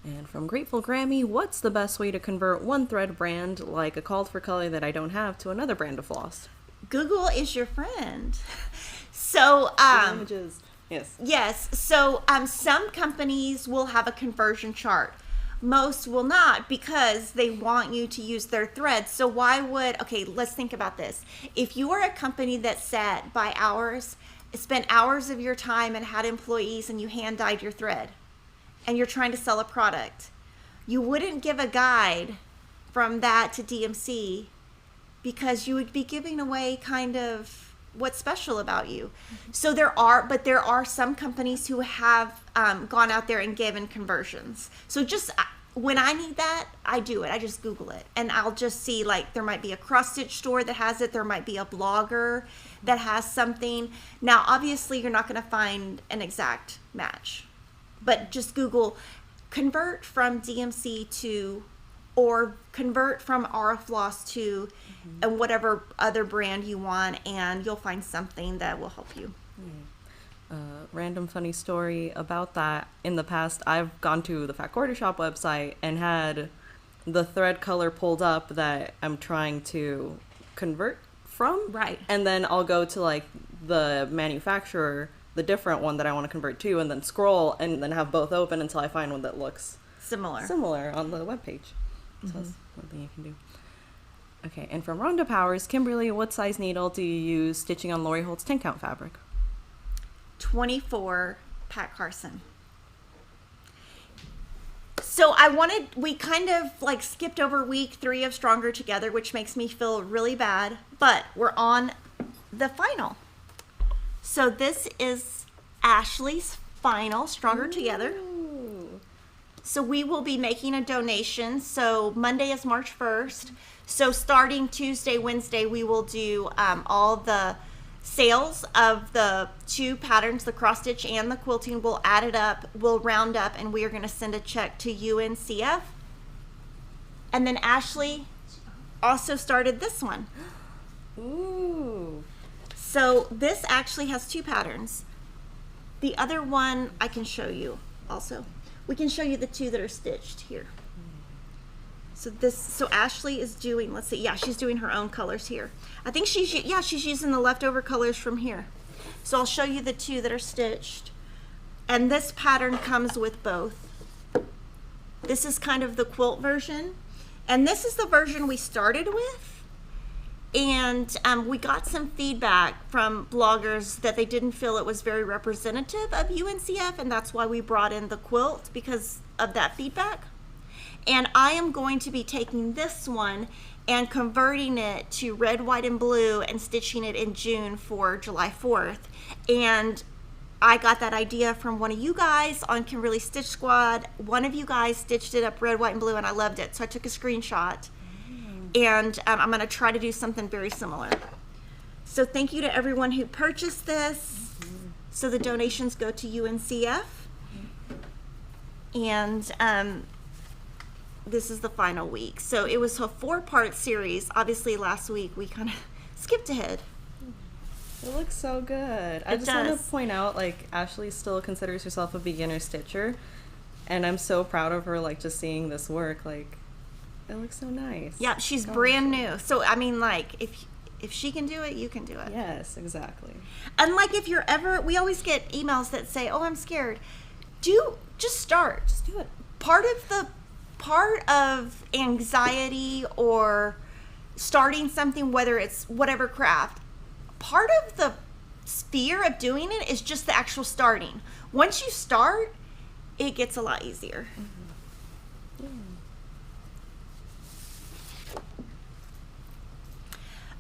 And from Grateful Grammy, what's the best way to convert one thread brand, like a called for color that I don't have, to another brand of floss? Google is your friend. So, Images. Yes. yes. So, some companies will have a conversion chart. Most will not because they want you to use their threads. So why would, okay, let's think about this. If you are a company that sat by hours, spent hours of your time and had employees, and you hand dyed your thread and you're trying to sell a product, you wouldn't give a guide from that to DMC because you would be giving away kind of what's special about you. So there are some companies who have gone out there and given conversions. So just when I need that, I do it. I just Google it, and I'll just see, like, there might be a cross stitch store that has it. There might be a blogger that has something. Now, obviously, you're not going to find an exact match, but just Google convert from DMC to, or convert from Orifloss to, and whatever other brand you want, and you'll find something that will help you. Random funny story about that. In the past, I've gone to the Fat Quarter Shop website and had the thread color pulled up that I'm trying to convert from. Right. And then I'll go to like the manufacturer, the different one that I want to convert to, and then scroll and then have both open until I find one that looks Similar. on the webpage. So that's one thing you can do. Okay, and from Rhonda Powers, Kimberly, what size needle do you use stitching on Lori Holt's 10 count fabric? 24 Pat Carson. So we kind of like skipped over week 3 of Stronger Together, which makes me feel really bad, but we're on the final. So this is Ashley's final Stronger Together. Ooh. So we will be making a donation. So Monday is March 1st. So starting Tuesday, Wednesday, we will do all the sales of the 2 patterns, the cross stitch and the quilting. We'll add it up, we'll round up, and we are going to send a check to UNCF. And then Ashley also started this one. Ooh. So this actually has 2 patterns. The other one I can show you also. We can show you the 2 that are stitched here. So Ashley is doing, let's see, yeah, she's doing her own colors here. I think she's using the leftover colors from here. So I'll show you the 2 that are stitched. And this pattern comes with both. This is kind of the quilt version. And this is the version we started with. And we got some feedback from bloggers that they didn't feel it was very representative of UNCF, and that's why we brought in the quilt, because of that feedback. And I am going to be taking this one and converting it to red, white, and blue and stitching it in June for July 4th. And I got that idea from one of you guys on Kimberly Stitch Squad. One of you guys stitched it up red, white, and blue, and I loved it. So I took a screenshot. And I'm going to try to do something very similar. So thank you to everyone who purchased this. So the donations go to UNCF. And this is the final week. So it was a 4-part series. Obviously last week we kind of skipped ahead. It looks so good. I It just want does. to point out, like, Ashley still considers herself a beginner stitcher, and I'm so proud of her, like, just seeing this work. Like, it looks so nice. Yeah, she's Gosh. brand new. So I mean, like, if she can do it, you can do it. Yes, exactly. And like, if you're ever, we always get emails that say, "Oh, I'm scared." Just start. Just do it. Part of anxiety or starting something, whether it's whatever craft, part of the fear of doing it is just the actual starting. Once you start, it gets a lot easier.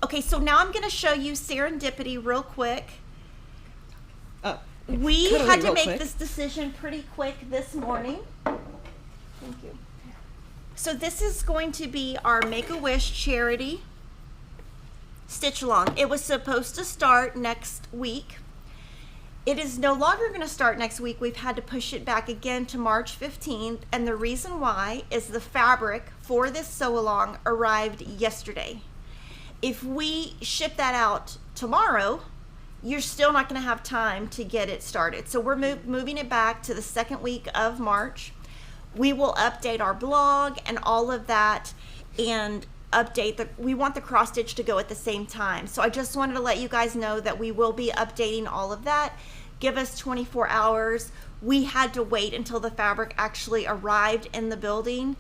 Okay, so now I'm going to show you Serendipity real quick. Oh, We cut away had to real make quick. this decision pretty quick this morning. Thank you. So this is going to be our Make-A-Wish charity stitch along. It was supposed to start next week. It is no longer going to start next week. We've had to push it back again to March 15th. And the reason why is the fabric for this sew along arrived yesterday. If we ship that out tomorrow, you're still not going to have time to get it started. So we're moving it back to the 2nd week of March. We will update our blog and all of that, and we want the cross stitch to go at the same time. So I just wanted to let you guys know that we will be updating all of that. Give us 24 hours. We had to wait until the fabric actually arrived in the building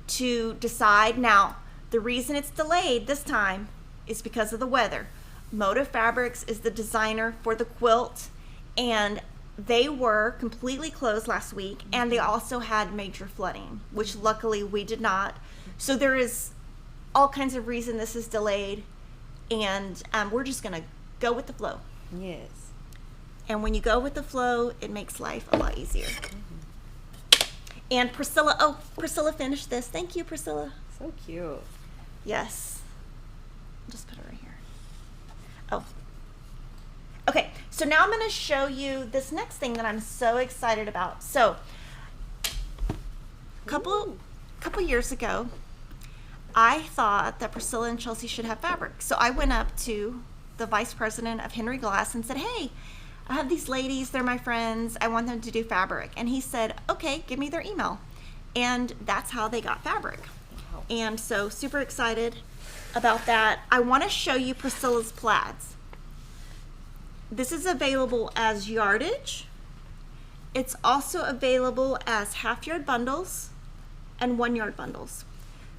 to decide. Now, the reason it's delayed this time is because of the weather. Motive Fabrics is the designer for the quilt, and they were completely closed last week, and they also had major flooding, which luckily we did not. So there is all kinds of reason this is delayed, and we're just gonna go with the flow. Yes. And when you go with the flow, it makes life a lot easier. And Priscilla finished this. Thank you, Priscilla. So cute. Yes. Just put it right here. Oh. Okay, so now I'm going to show you this next thing that I'm so excited about. So, couple years ago, I thought that Priscilla and Chelsea should have fabric. So I went up to the vice president of Henry Glass and said, "Hey, I have these ladies, they're my friends, I want them to do fabric." And he said, "Okay, give me their email." And that's how they got fabric. Wow. And so super excited about that. I want to show you Priscilla's plaids. This is available as yardage. It's also available as half-yard bundles and 1-yard bundles.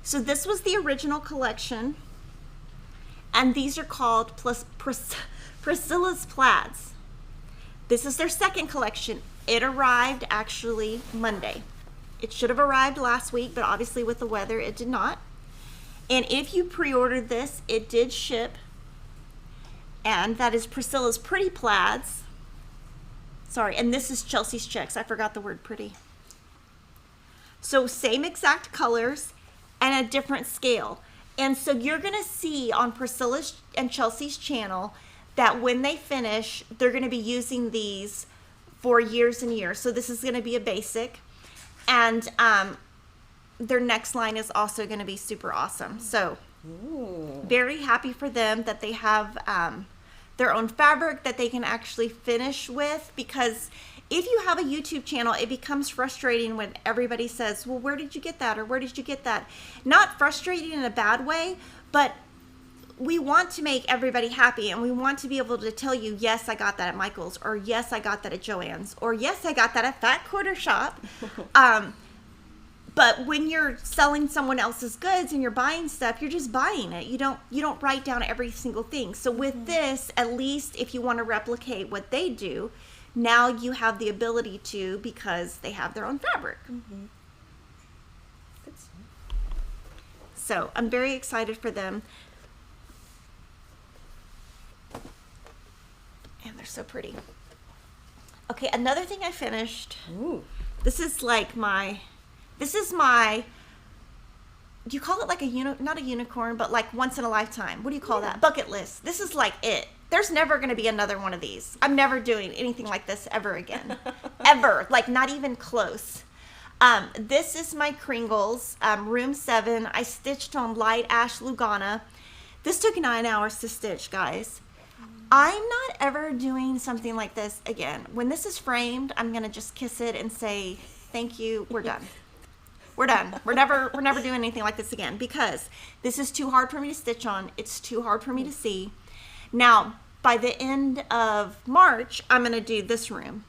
So this was the original collection, and these are called Priscilla's Plaids. This is their second collection. It arrived actually Monday. It should have arrived last week, but obviously with the weather, it did not. And if you pre-ordered this, it did ship. And that is Priscilla's Pretty Plaids. Sorry, and this is Chelsea's Checks. I forgot the word pretty. So same exact colors and a different scale. And so you're going to see on Priscilla's and Chelsea's channel that when they finish, they're going to be using these for years and years. So this is going to be a basic. And their next line is also going to be super awesome. So very happy for them that they have their own fabric that they can actually finish with, because if you have a YouTube channel, it becomes frustrating when everybody says, well, where did you get that? Or where did you get that? Not frustrating in a bad way, but we want to make everybody happy, and we want to be able to tell you, yes, I got that at Michael's, or yes, I got that at Joann's, or yes, I got that at Fat Quarter Shop. But when you're selling someone else's goods and you're buying stuff, you're just buying it. You don't write down every single thing. So with this, at least if you want to replicate what they do, now you have the ability to, because they have their own fabric. So I'm very excited for them. And they're so pretty. Okay, another thing I finished. Ooh. This is my, do you call it like not a unicorn, but like once in a lifetime? What do you call that? Bucket list. This is like it. There's never going to be another one of these. I'm never doing anything like this ever again. Ever. Like not even close. This is my Kringles, room 7. I stitched on light ash Lugana. This took 9 hours to stitch, guys. I'm not ever doing something like this again. When this is framed, I'm going to just kiss it and say, thank you, we're done. We're done. We're never doing anything like this again, because this is too hard for me to stitch on. It's too hard for me to see. Now, by the end of March, I'm going to do this room.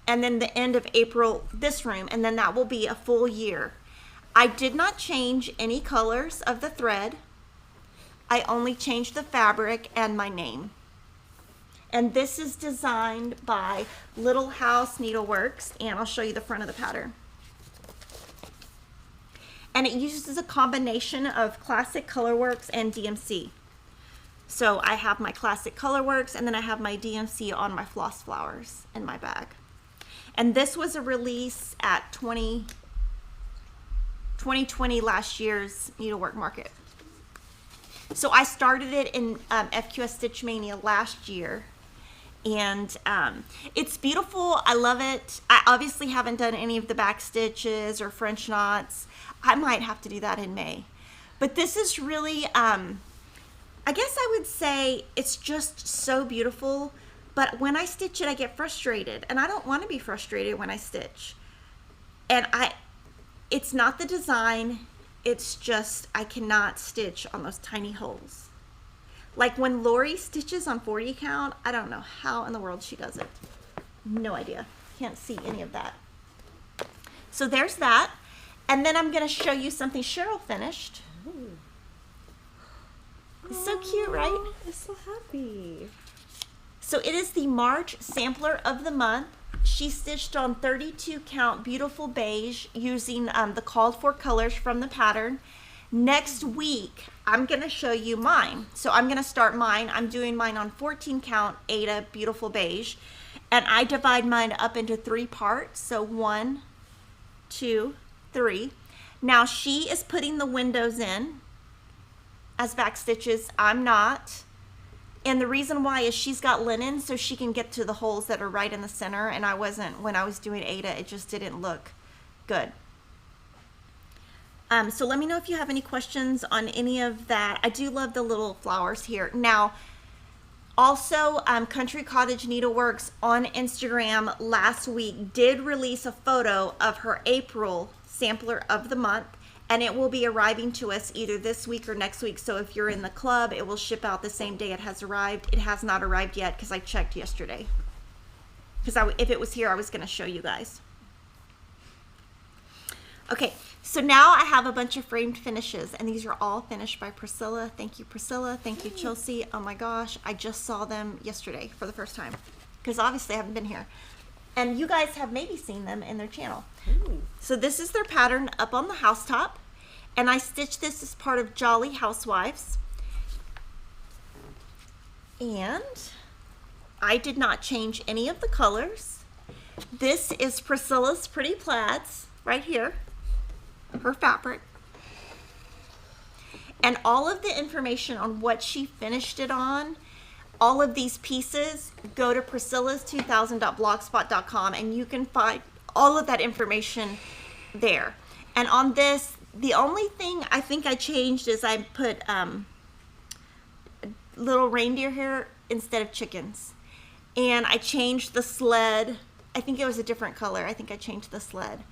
And then the end of April, this room. And then that will be a full year. I did not change any colors of the thread. I only changed the fabric and my name. And this is designed by Little House Needleworks. And I'll show you the front of the pattern. And it uses a combination of Classic Colorworks and DMC. So I have my Classic Colorworks, and then I have my DMC on my floss flowers in my bag. And this was a release at 2020 last year's Needlework Market. So I started it in FQS Stitch Mania last year. And it's beautiful. I love it. I obviously haven't done any of the back stitches or French knots. I might have to do that in May. But this is really, I guess I would say it's just so beautiful. But when I stitch it, I get frustrated. And I don't want to be frustrated when I stitch. And it's not the design. It's just I cannot stitch on those tiny holes. Like when Lori stitches on 40 count, I don't know how in the world she does it. No idea. Can't see any of that. So there's that. And then I'm going to show you something Cheryl finished. Ooh. It's so cute, right? It's so happy. So it is the March sampler of the month. She stitched on 32 count beautiful beige using the called for colors from the pattern. Next week, I'm going to show you mine. So I'm going to start mine. I'm doing mine on 14 count Aida beautiful beige. And I divide mine up into 3 parts. So 1, 2, 3. Now she is putting the windows in as back stitches. I'm not. And the reason why is she's got linen so she can get to the holes that are right in the center. And I wasn't, when I was doing Aida, it just didn't look good. So let me know if you have any questions on any of that. I do love the little flowers here. Now, also, Country Cottage Needleworks on Instagram last week did release a photo of her April sampler of the month, and it will be arriving to us either this week or next week. So if you're in the club, it will ship out the same day it has arrived. It has not arrived yet because I checked yesterday. Because if it was here, I was going to show you guys. Okay, so now I have a bunch of framed finishes, and these are all finished by Priscilla. Thank you, Priscilla. Thank you, Chelsea. Oh my gosh, I just saw them yesterday for the first time, because obviously I haven't been here. And you guys have maybe seen them in their channel. Ooh. So this is their pattern up on the housetop. And I stitched this as part of Jolly Housewives. And I did not change any of the colors. This is Priscilla's Pretty Plaids right here, her fabric. And all of the information on what she finished it on, all of these pieces, go to priscillas2000.blogspot.com and you can find all of that information there. And on this, the only thing I think I changed is I put little reindeer hair instead of chickens. And I changed the sled. I think it was a different color. I think I changed the sled.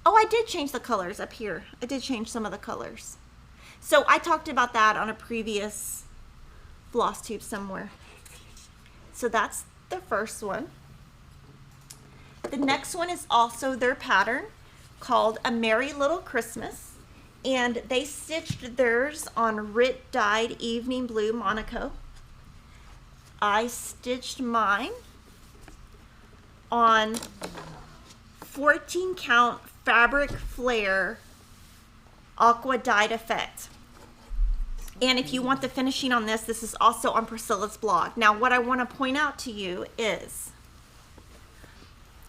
Oh, I did change the colors up here. I did change some of the colors. So I talked about that on a previous floss tube somewhere. So that's the first one. The next one is also their pattern called A Merry Little Christmas. And they stitched theirs on Rit Dyed Evening Blue Monaco. I stitched mine on 14 count fabric flare aqua dyed effect. And if you want the finishing on this, this is also on Priscilla's blog. Now what I want to point out to you is,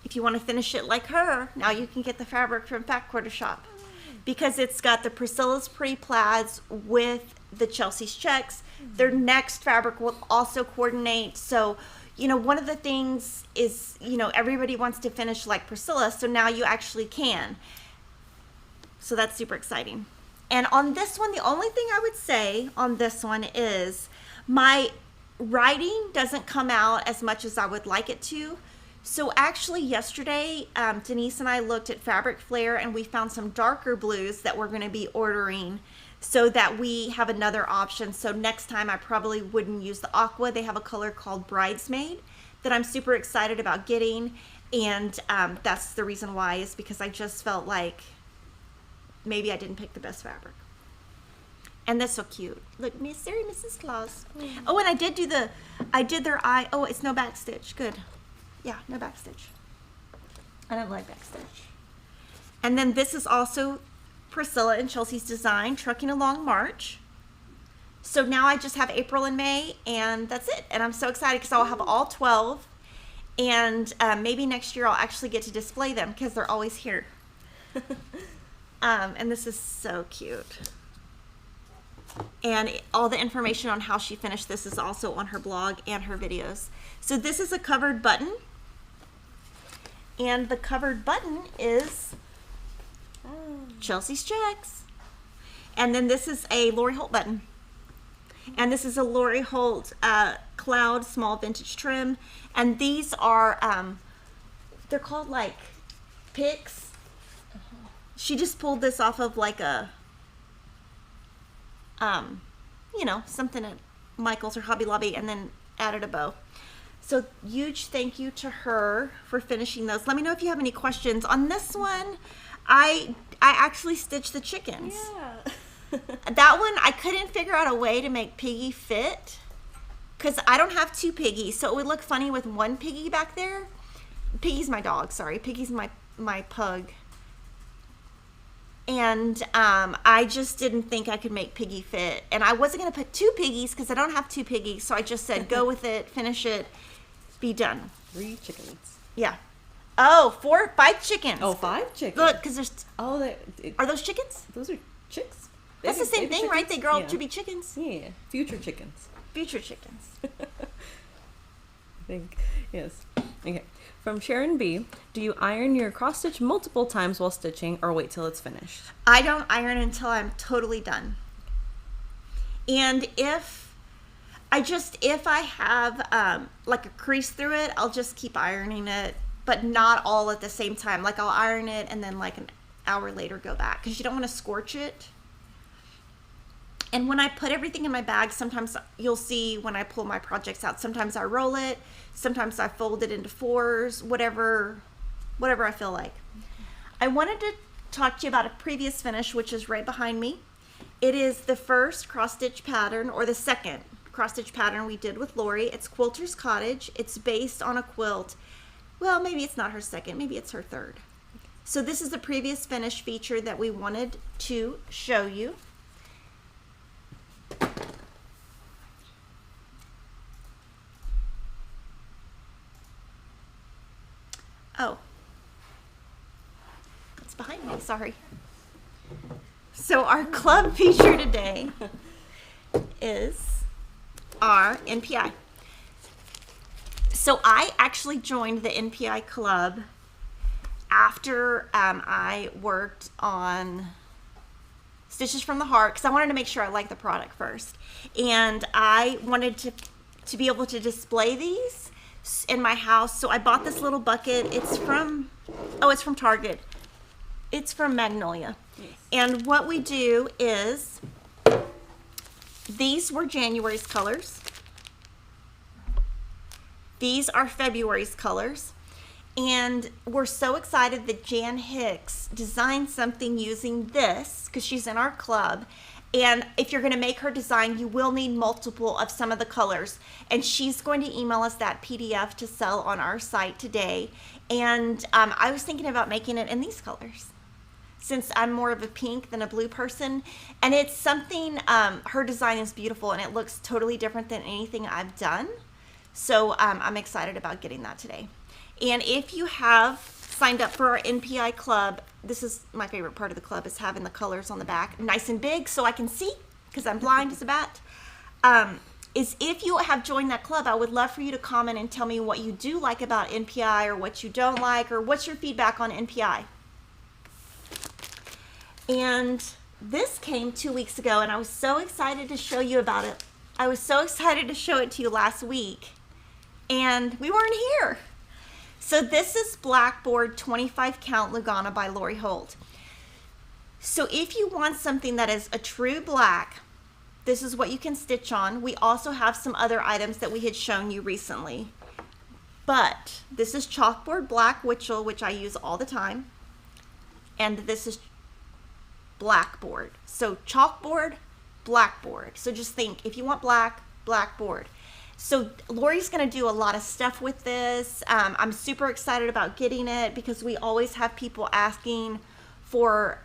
if you want to finish it like her, now you can get the fabric from Fat Quarter Shop, because it's got the Priscilla's Pretty Plaids with the Chelsea's checks. Their next fabric will also coordinate. So, you know, one of the things is, you know, everybody wants to finish like Priscilla, so now you actually can. So that's super exciting. And on this one, the only thing I would say on this one is my writing doesn't come out as much as I would like it to. So actually yesterday, Denise and I looked at Fabric Flare and we found some darker blues that we're going to be ordering so that we have another option. So next time I probably wouldn't use the aqua. They have a color called Bridesmaid that I'm super excited about getting. And that's the reason why, is because I just felt like maybe I didn't pick the best fabric. And that's so cute. Look, Mystery Mrs. Claus. Oh, and I did their eye. Oh, it's no back stitch. Good. Yeah, no back stitch. I don't like back stitch. And then this is also Priscilla and Chelsea's design, Trucking Along March. So now I just have April and May, and that's it. And I'm so excited because I'll have all 12. And maybe next year I'll actually get to display them because they're always here. And this is so cute. And all the information on how she finished this is also on her blog and her videos. So this is a covered button. And the covered button is Chelsea's checks. And then this is a Lori Holt button. And this is a Lori Holt Cloud Small Vintage Trim. And these are, they're called like picks. She just pulled this off of like a, you know, something at Michael's or Hobby Lobby, and then added a bow. So huge thank you to her for finishing those. Let me know if you have any questions. On this one, I actually stitched the chickens. Yeah. That one, I couldn't figure out a way to make Piggy fit because I don't have two piggies, so it would look funny with one piggy back there. Piggy's my dog, sorry. Piggy's my pug. And I just didn't think I could make Piggy fit. And I wasn't going to put two piggies because I don't have two piggies. So I just said, go with it, finish it, be done. 3 chickens. Yeah. Oh, 5 chickens. Oh, 5 chickens. Look, because there's... Oh, Are those chickens? those are chicks. That's the Baby- same baby thing, right? chickens? They grow up Yeah. to be chickens. Yeah, future chickens. Future chickens. I think, yes. Okay. From Sharon B. Do you iron your cross stitch multiple times while stitching or wait till it's finished? I don't iron until I'm totally done. And if I have like a crease through it, I'll just keep ironing it, but not all at the same time. Like I'll iron it and then like an hour later go back because you don't want to scorch it. And when I put everything in my bag, sometimes you'll see when I pull my projects out, sometimes I roll it, sometimes I fold it into 4s, whatever I feel like. I wanted to talk to you about a previous finish, which is right behind me. It is the first cross stitch pattern, or the second cross stitch pattern we did with Lori. It's Quilter's Cottage. It's based on a quilt well, maybe it's not her second, maybe it's her third. So this is the previous finish feature that we wanted to show you. Oh, it's behind me, sorry. So our club feature today is our NPI. So I actually joined the NPI club after I worked on Stitches from the Heart because I wanted to make sure I liked the product first. And I wanted to be able to display these in my house. So I bought this little bucket. It's from Target. It's from Magnolia. Yes. And what we do is, these were January's colors. These are February's colors. And we're so excited that Jan Hicks designed something using this because she's in our club. And if you're going to make her design, you will need multiple of some of the colors. And she's going to email us that PDF to sell on our site today. And I was thinking about making it in these colors, since I'm more of a pink than a blue person. And it's something, her design is beautiful and it looks totally different than anything I've done. So I'm excited about getting that today. And if you have signed up for our NPI club, this is my favorite part of the club, is having the colors on the back nice and big so I can see because I'm blind as a bat. Is if you have joined that club, I would love for you to comment and tell me what you do like about NPI or what you don't like, or what's your feedback on NPI. And this came 2 weeks ago and I was so excited to show you about it. I was so excited to show it to you last week and we weren't here. So this is Blackboard 25 Count Lugana by Lori Holt. So if you want something that is a true black, this is what you can stitch on. We also have some other items that we had shown you recently. But this is Chalkboard Black Witchell, which I use all the time. And this is Blackboard. So Chalkboard, Blackboard. So just think, if you want black, Blackboard. So Lori's going to do a lot of stuff with this. I'm super excited about getting it because we always have people asking for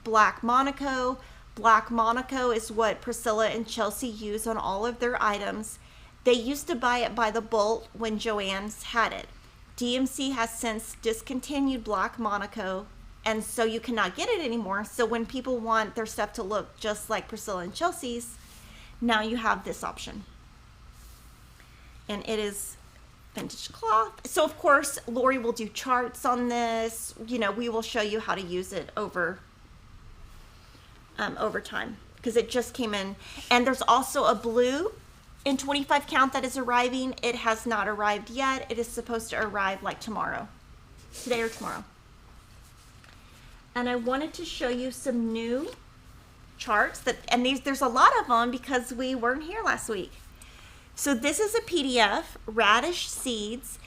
Black Monaco. Black Monaco is what Priscilla and Chelsea use on all of their items. They used to buy it by the bolt when Joann's had it. DMC has since discontinued Black Monaco, and so you cannot get it anymore. So when people want their stuff to look just like Priscilla and Chelsea's, now you have this option. And it is vintage cloth. So of course, Lori will do charts on this. You know, we will show you how to use it over time because it just came in. And there's also a blue in 25 count that is arriving. It has not arrived yet. It is supposed to arrive like tomorrow, today or tomorrow. And I wanted to show you some new charts and there's a lot of them because we weren't here last week. So this is a PDF, Radish Seeds.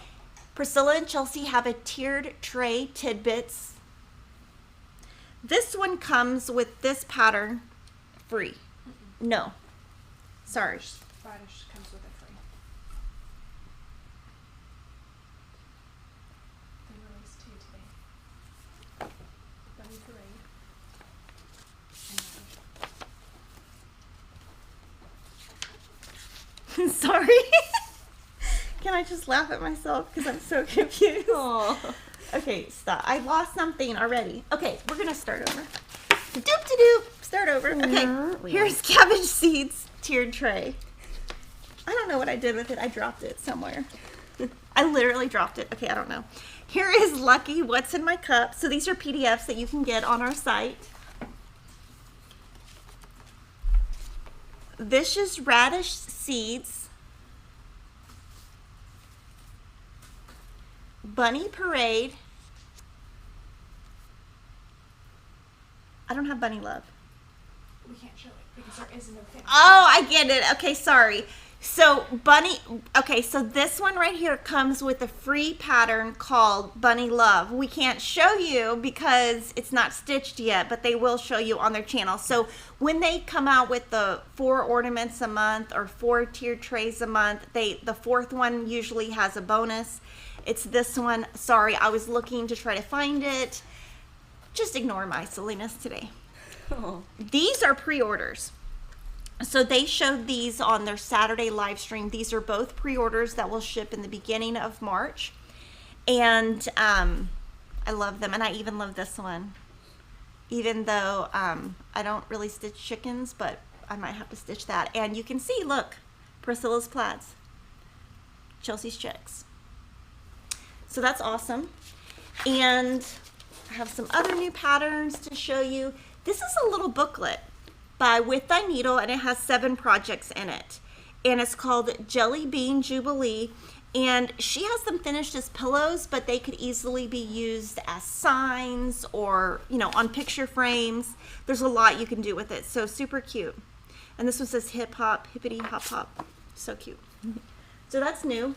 Priscilla and Chelsea have a tiered tray tidbits. This one comes with this pattern free. No, sorry. Radish comes with a free. They released 2 today. Bunny Parade. And Sorry. Can I just laugh at myself because I'm so confused? Aw. Okay, stop. I lost something already. Okay, we're gonna start over. Doop-de-doop. Start over. Okay, here's Cabbage Seeds tiered tray. I don't know what I did with it. I dropped it somewhere. I literally dropped it. Okay, I don't know. Here is Lucky What's in My Cup. So these are PDFs that you can get on our site. This is Radish Seeds. Bunny Parade. I don't have Bunny Love. we can't show it because there is no thing. Oh, I get it. Okay, sorry. So so this one right here comes with a free pattern called Bunny Love. We can't show you because it's not stitched yet, but they will show you on their channel. So when they come out with the 4 ornaments a month or 4 tiered trays a month, the 4th one usually has a bonus. It's this one. Sorry, I was looking to try to find it. Just ignore my silliness today. Oh. These are pre-orders. So they showed these on their Saturday live stream. These are both pre-orders that will ship in the beginning of March. And I love them. And I even love this one. Even though I don't really stitch chickens, but I might have to stitch that. And you can see, look, Priscilla's plaids, Chelsea's chicks. So that's awesome. And I have some other new patterns to show you. This is a little booklet by With Thy Needle, and it has 7 projects in it. And it's called Jelly Bean Jubilee. And she has them finished as pillows, but they could easily be used as signs or, you know, on picture frames. There's a lot you can do with it. So super cute. And this one says hip hop, hippity hop hop. So cute. So that's new.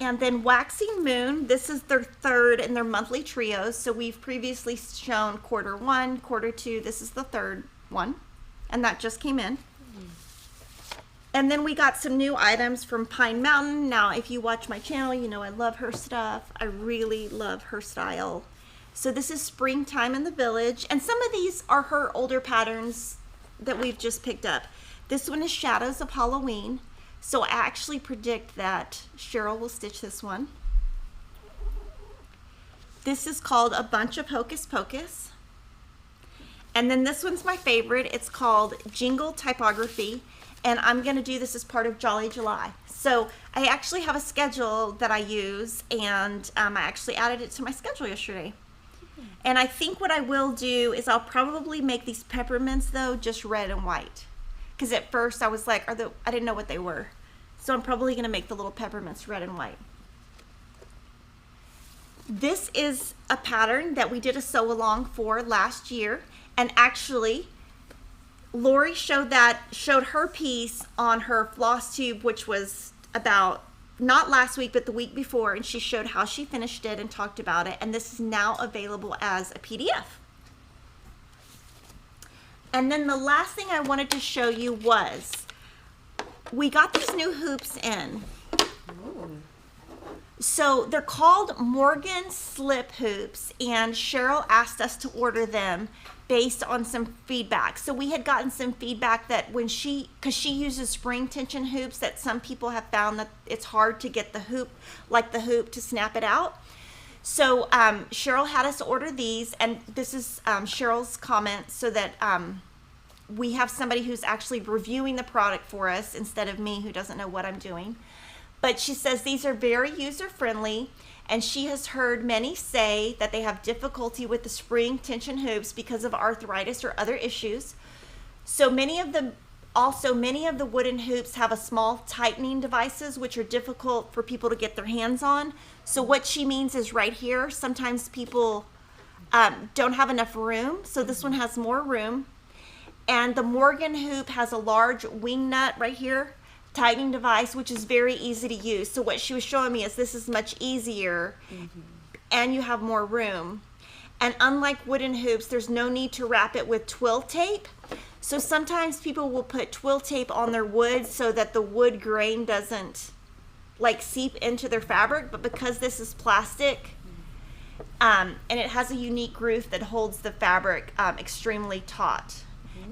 And then Waxing Moon, this is their 3rd in their monthly trios. So we've previously shown quarter 1, quarter 2. This is the 3rd one. And that just came in. And then we got some new items from Pine Mountain. Now, if you watch my channel, you know I love her stuff. I really love her style. So this is Springtime in the Village. And some of these are her older patterns that we've just picked up. This one is Shadows of Halloween. So I actually predict that Cheryl will stitch this one. This is called A Bunch of Hocus Pocus. And then this one's my favorite. It's called Jingle Typography. And I'm going to do this as part of Jolly July. So I actually have a schedule that I use, and I actually added it to my schedule yesterday. And I think what I will do is I'll probably make these peppermints, though, just red and white. Because at first I was like, I didn't know what they were. So I'm probably going to make the little peppermints red and white. This is a pattern that we did a sew along for last year. And actually, Lori showed her piece on her floss tube, which was about, not last week, but the week before. And she showed how she finished it and talked about it. And this is now available as a PDF. And then the last thing I wanted to show you was, we got these new hoops in. Ooh. So they're called Morgan Slip Hoops, and Cheryl asked us to order them based on some feedback. So we had gotten some feedback that when because she uses spring tension hoops, that some people have found that it's hard to get the hoop to snap it out. So Cheryl had us order these, and this is Cheryl's comment, so that we have somebody who's actually reviewing the product for us instead of me, who doesn't know what I'm doing. But she says these are very user-friendly, and she has heard many say that they have difficulty with the spring tension hoops because of arthritis or other issues. So many of the wooden hoops have a small tightening devices, which are difficult for people to get their hands on. So what she means is right here, sometimes people don't have enough room. So this one has more room. And the Morgan hoop has a large wing nut right here, tightening device, which is very easy to use. So what she was showing me is this is much easier, and you have more room. And unlike wooden hoops, there's no need to wrap it with twill tape. So sometimes people will put twill tape on their wood so that the wood grain doesn't like seep into their fabric, but because this is plastic, and it has a unique groove that holds the fabric extremely taut.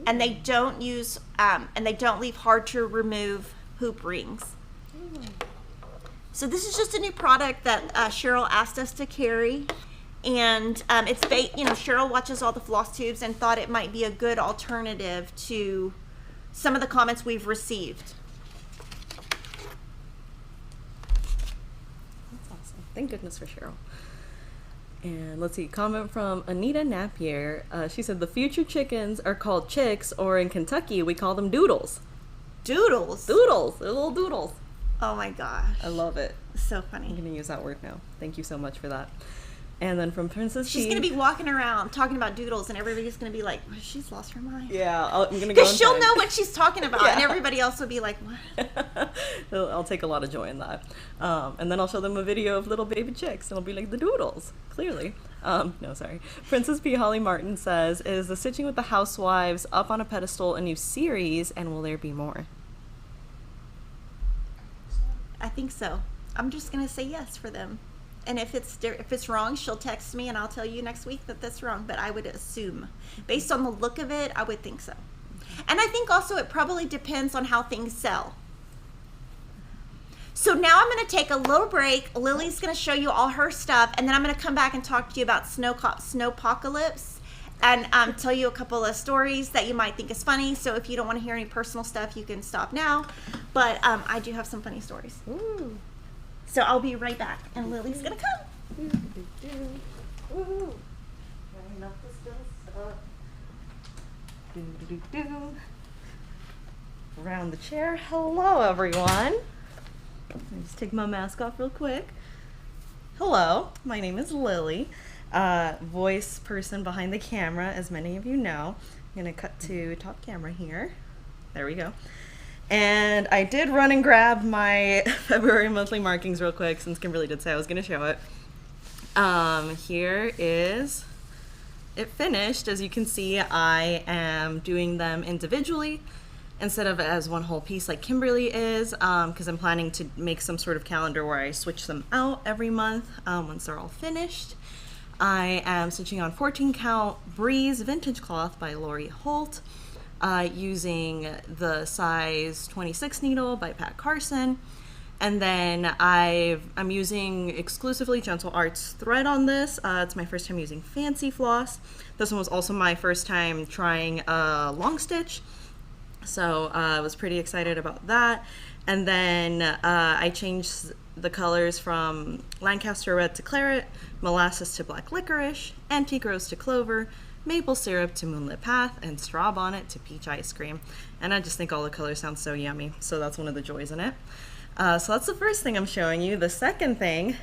And they don't use, and they don't leave hard to remove hoop rings. So this is just a new product that Cheryl asked us to carry. And it's, Cheryl watches all the floss tubes and thought it might be a good alternative to some of the comments we've received. That's awesome. Thank goodness for Cheryl. And let's see, comment from Anita Napier. She said the future chickens are called chicks, or in Kentucky we call them doodles. Doodles? Doodles, they're little doodles. Oh my gosh. I love it. So I'm funny. going to use that word now. Thank you so much for that. And then from Princess She's P. going to be walking around talking about doodles, and everybody's going to be like, well, she's lost her mind. Yeah, I'm going to go Because she'll inside. know what she's talking about, and Yeah. everybody else will be like, what? I'll take a lot of joy in that. And then I'll show them a video of little baby chicks, and I'll be like, the doodles, clearly. No, sorry. Princess P. Holly Martin says, is the Stitching with the Housewives up on a pedestal a new series, and will there be more? think so. I'm just gonna say yes for them. And if it's wrong, she'll text me and I'll tell you next week that that's wrong. But I would assume, based on the look of it, I would think so. And I think also it probably depends on how things sell. So now I'm going to take a little break. Lily's going to show you all her stuff, and then I'm going to come back and talk to you about Snowpocalypse and tell you a couple of stories that you might think is funny. So if you don't want to hear any personal stuff, you can stop now. But I do have some funny stories. Ooh. So I'll be right back, and Lily's going to come. Woohoo. Turning up the stuff. Around the chair. Hello, everyone. Let me just take my mask off real quick. Hello, my name is Lily, voice person behind the camera, as many of you know. I'm gonna cut to top camera here. There we go. And I did run and grab my February monthly markings real quick since Kimberly did say I was gonna show it. Here is it finished. As you can see, I am doing them individually instead of as one whole piece like Kimberly is, because I'm planning to make some sort of calendar where I switch them out every month once they're all finished. I am stitching on 14 count Breeze vintage cloth by Lori Holt, using the size 26 needle by Pat Carson. And then I'm using exclusively Gentle Arts thread on this. It's my first time using Fancy Floss. This one was also my first time trying a long stitch. So I was pretty excited about that. And then I changed the colors from Lancaster Red to Claret, Molasses to Black Licorice, Antique Rose to Clover, Maple Syrup to Moonlit Path, and Straw Bonnet to Peach Ice Cream. And I just think all the colors sound so yummy. So that's one of the joys in it. So that's the first thing I'm showing you. The second thing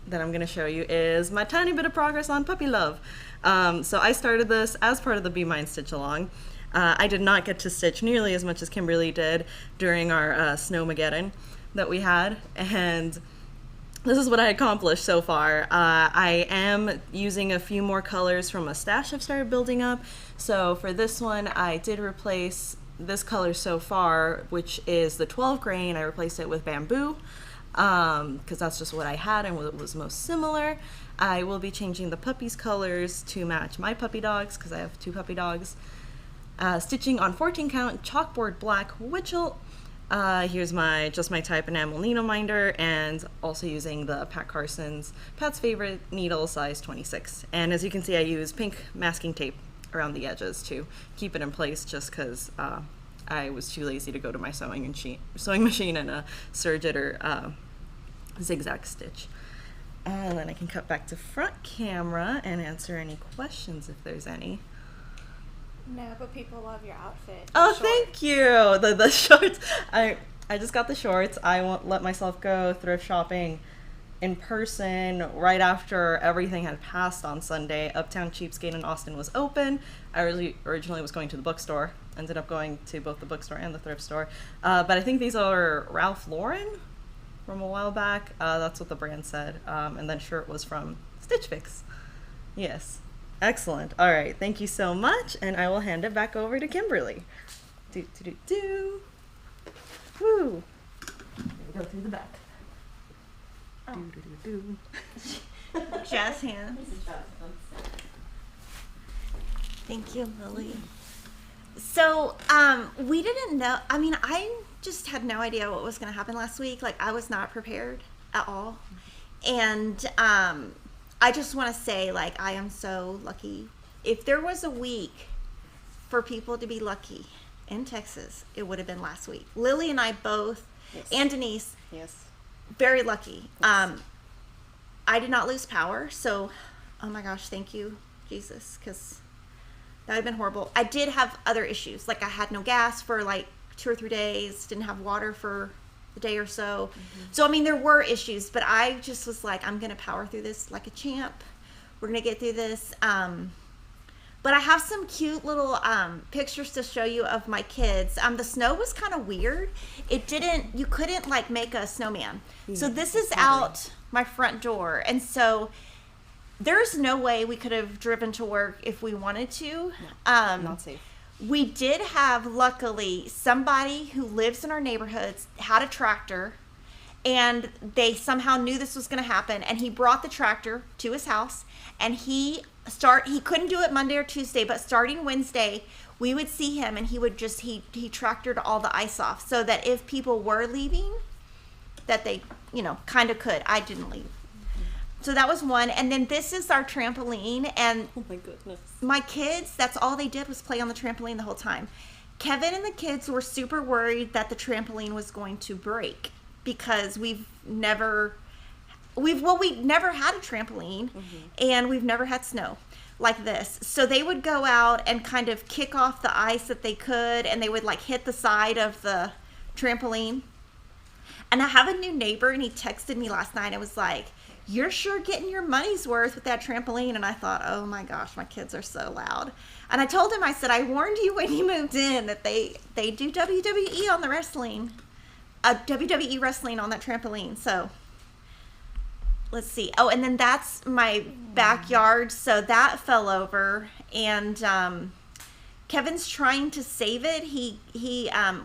that I'm going to show you is my tiny bit of progress on Puppy Love. So I started this as part of the Be Mine Stitch Along. I did not get to stitch nearly as much as Kimberly did during our Snowmageddon that we had, and this is what I accomplished so far. I am using a few more colors from a stash I've started building up. So for this one, I did replace this color so far, which is the 12 grain. I replaced it with Bamboo, because that's just what I had and what was most similar. I will be changing the puppies' colors to match my puppy dogs, because I have 2 puppy dogs. Stitching on 14 count chalkboard black Witchel. Here's my type enamel needle minder, and also using the Pat Carson's Pat's Favorite needle size 26. And as you can see, I use pink masking tape around the edges to keep it in place, just because I was too lazy to go to my sewing machine and serge it or zigzag stitch. And then I can cut back to front camera and answer any questions if there's any. No, but people love your outfit. Oh, Short. thank you. The shorts. I just got the shorts. I won't let myself go thrift shopping in person right after everything had passed on Sunday. Uptown Cheapskate in Austin was open. I originally was going to the bookstore. Ended up going to both the bookstore and the thrift store. But I think these are Ralph Lauren from a while back. That's what the brand said. And then shirt was from Stitch Fix. Yes. Excellent. All right. Thank you so much. And I will hand it back over to Kimberly. Do. Woo. Go through the back. Oh. Do. Jazz hands. Thank you, Lily. So, we didn't know, I mean, I just had no idea what was going to happen last week. Like, I was not prepared at all. And, I just want to say, like, I am so lucky. If there was a week for people to be lucky in Texas, it would have been last week. Lily and I both, Yes. and Denise, Yes. very lucky. Yes. I did not lose power, so, oh my gosh, thank you, Jesus, because that would have been horrible. I did have other issues. Like, I had no gas for, like, 2 or 3 days, didn't have water for a day or so. So, I mean, there were issues, but I just was like, I'm going to power through this like a champ. We're going to get through this. But I have some cute little pictures to show you of my kids. The snow was kind of weird. You couldn't like make a snowman. So this is out my front door. And so there's no way we could have driven to work if we wanted to. Not safe. We did have, luckily, somebody who lives in our neighborhoods had a tractor, and they somehow knew this was going to happen, and he brought the tractor to his house, and he couldn't do it Monday or Tuesday, but starting Wednesday we would see him, and he would just he tractored all the ice off so that if people were leaving, that they kind of could. I didn't leave. So that was one. And then this is our trampoline, and Oh my goodness. my kids, that's all they did was play on the trampoline the whole time. Kevin and the kids were super worried that the trampoline was going to break because we've never had a trampoline, and we've never had snow like this. So they would go out and kind of kick off the ice that they could, and they would like hit the side of the trampoline. And I have a new neighbor, and he texted me last night and was like, "You're sure getting your money's worth with that trampoline." And I thought, oh my gosh, my kids are so loud. And I told him, I said, I warned you when you moved in that they do WWE on the wrestling, WWE wrestling on that trampoline. So let's see. Oh, and then that's my backyard. So that fell over, and Kevin's trying to save it.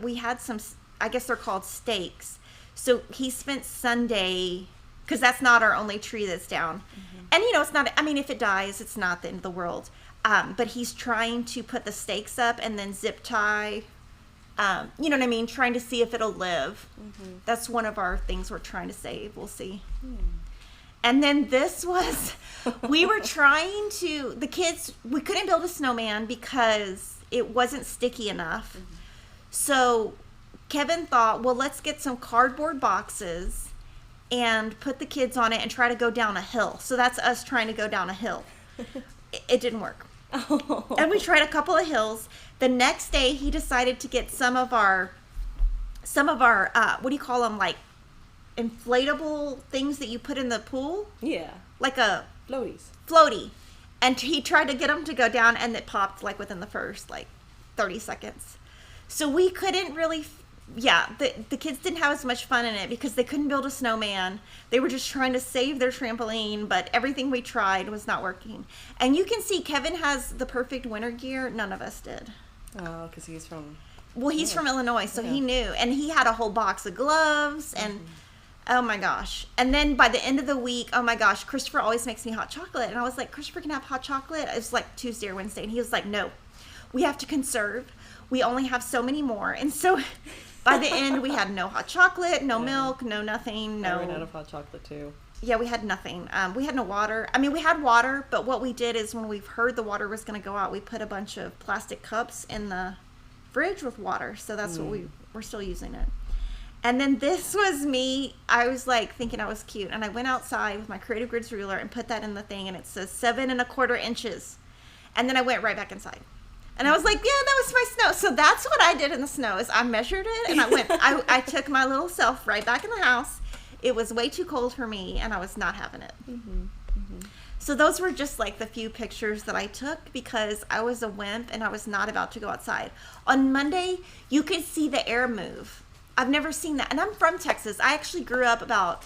We had some, I guess they're called stakes. So he spent Sunday, because that's not our only tree that's down. And it's not, I mean, if it dies, it's not the end of the world. But he's trying to put the stakes up and then zip tie, you know what I mean? Trying to see if it'll live. That's one of our things we're trying to save. We'll see. And then this was, we were trying to, the kids, we couldn't build a snowman because it wasn't sticky enough. So Kevin thought, well, let's get some cardboard boxes and put the kids on it and try to go down a hill. So that's us trying to go down a hill. It didn't work. And we tried a couple of hills. The next day he decided to get some of our what do you call them, like inflatable things that you put in the pool, Yeah. like a Floaties. floaty, and he tried to get them to go down, and it popped like within the first 30 seconds. So we couldn't really the kids didn't have as much fun in it because they couldn't build a snowman. They were just trying to save their trampoline, but everything we tried was not working. And you can see Kevin has the perfect winter gear. None of us did. Oh, because he's from... Well, he's from Illinois, so he Yeah. knew. And he had a whole box of gloves, and oh my gosh. And then by the end of the week, oh my gosh, Christopher always makes me hot chocolate. And I was like, Christopher can have hot chocolate? It was like Tuesday or Wednesday. And he was like, no, we have to conserve. We only have so many more. And so by the end, we had no hot chocolate, no milk, no nothing, I ran out no. of hot chocolate, too. Yeah, we had nothing. We had no water. I mean, we had water, but what we did is when we heard the water was going to go out, we put a bunch of plastic cups in the fridge with water. So that's what we're still using it. And then this was me. I was like thinking I was cute, and I went outside with my Creative Grids ruler and put that in the thing, and it says 7 1/4 inches. And then I went right back inside. And I was like, yeah, that was my snow. So that's what I did in the snow is I measured it, and I went, I took my little self right back in the house. It was way too cold for me, and I was not having it. So those were just like the few pictures that I took because I was a wimp and I was not about to go outside. On Monday, you could see the air move. I've never seen that. And I'm from Texas. I actually grew up about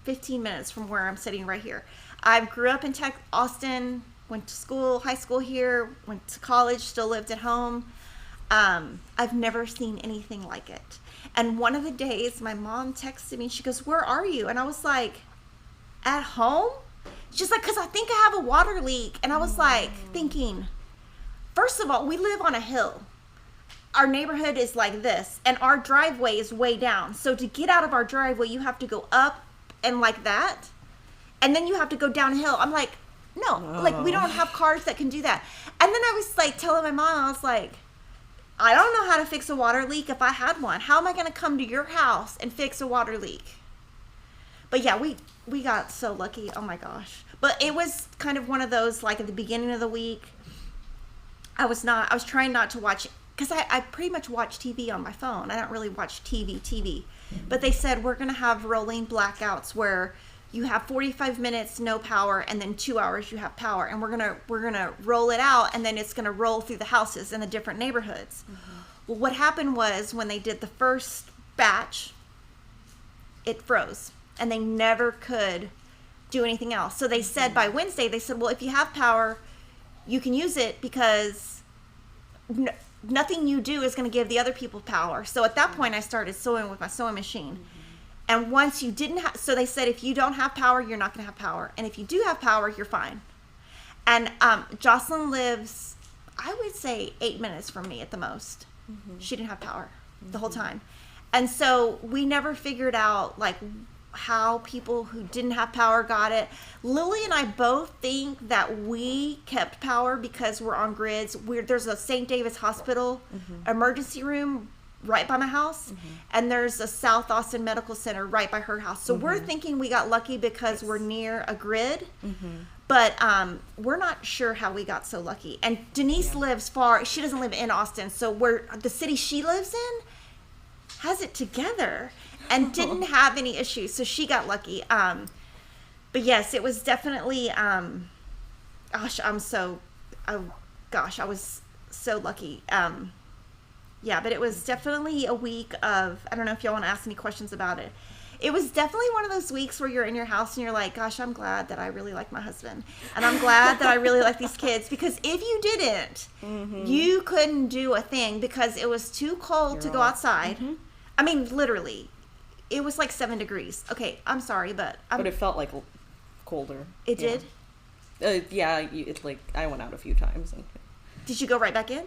15 minutes from where I'm sitting right here. I grew up in Austin, went to school, high school here, went to college, still lived at home. I've never seen anything like it. And one of the days my mom texted me, she goes, "Where are you?" And I was like, "At home?" She's like, "'Cause I think I have a water leak." And I was like thinking, first of all, we live on a hill. Our neighborhood is like this, and our driveway is way down. So to get out of our driveway, you have to go up and like that, and then you have to go downhill. I'm like, no, like we don't have cars that can do that. And then I was like telling my mom, I was like, I don't know how to fix a water leak if I had one. How am I going to come to your house and fix a water leak? But yeah, we got so lucky. Oh my gosh. But it was kind of one of those, like at the beginning of the week, I was trying not to watch, because I pretty much watch TV on my phone. I don't really watch TV. But they said we're going to have rolling blackouts where you have 45 minutes no power, and then 2 hours you have power, and we're gonna roll it out, and then it's gonna roll through the houses in the different neighborhoods. Well, what happened was when they did the first batch, it froze, and they never could do anything else. So they said by Wednesday, they said, well, if you have power, you can use it because nothing you do is going to give the other people power. So at that point, I started sewing with my sewing machine. And once you didn't have, so they said, if you don't have power, you're not going to have power. And if you do have power, you're fine. And Jocelyn lives, I would say, 8 minutes from me at the most. She didn't have power the whole time. And so we never figured out, like, how people who didn't have power got it. Lily and I both think that we kept power because we're on grids. There's a St. David's Hospital emergency room right by my house, and there's a South Austin Medical Center right by her house. So we're thinking we got lucky because we're near a grid, but we're not sure how we got so lucky. And Denise lives far. She doesn't live in Austin, so the city she lives in has it together and didn't have any issues, so she got lucky. But yes, it was definitely gosh, I was so lucky. Yeah, but it was definitely a week of, I don't know if y'all want to ask any questions about it. It was definitely one of those weeks where you're in your house and you're like, gosh, I'm glad that I really like my husband. And I'm glad that I really like these kids. Because if you didn't, you couldn't do a thing because it was too cold to go outside. I mean, literally, it was like 7 degrees. Okay, I'm sorry, but... But it felt like colder. It did? It's like, I went out a few times. And, Did you go right back in?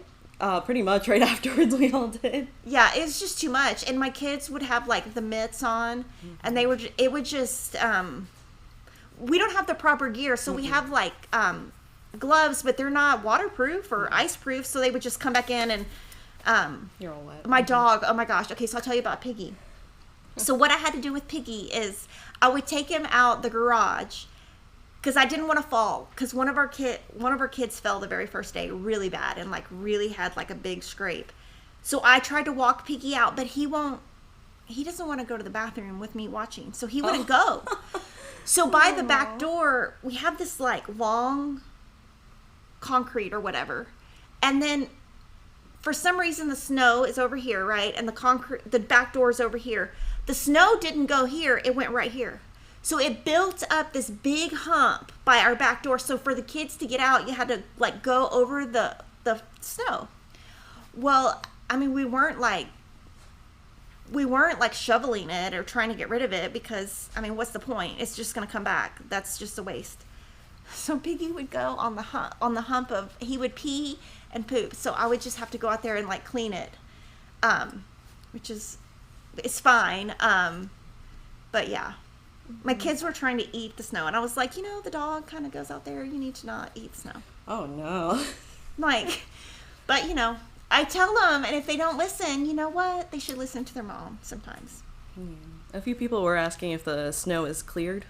pretty much right afterwards we all did. Yeah, it was just too much. And my kids would have like the mitts on, and it would just, we don't have the proper gear. So we have like gloves, but they're not waterproof or ice proof. So they would just come back in and, You're all wet. my dog, oh my gosh. Okay, so I'll tell you about Piggy. So what I had to do with Piggy is I would take him out the garage because I didn't want to fall, because one of our kids fell the very first day really bad and like really had like a big scrape. So I tried to walk Piggy out, but he doesn't want to go to the bathroom with me watching, so he wouldn't go. So by the back door, we have this like long concrete or whatever, and then for some reason the snow is over here, right? And the back door is over here. The snow didn't go here, it went right here. So it built up this big hump by our back door. So for the kids to get out, you had to like go over the snow. Well, I mean, we weren't like shoveling it or trying to get rid of it because, I mean, what's the point? It's just going to come back. That's just a waste. So Piggy would go on the hump of, he would pee and poop. So I would just have to go out there and like clean it, which is, it's fine. But yeah. My kids were trying to eat the snow, and I was like, the dog kind of goes out there. You need to not eat snow. Oh, no. Like, but, I tell them, and if they don't listen, you know what? They should listen to their mom sometimes. A few people were asking if the snow is cleared.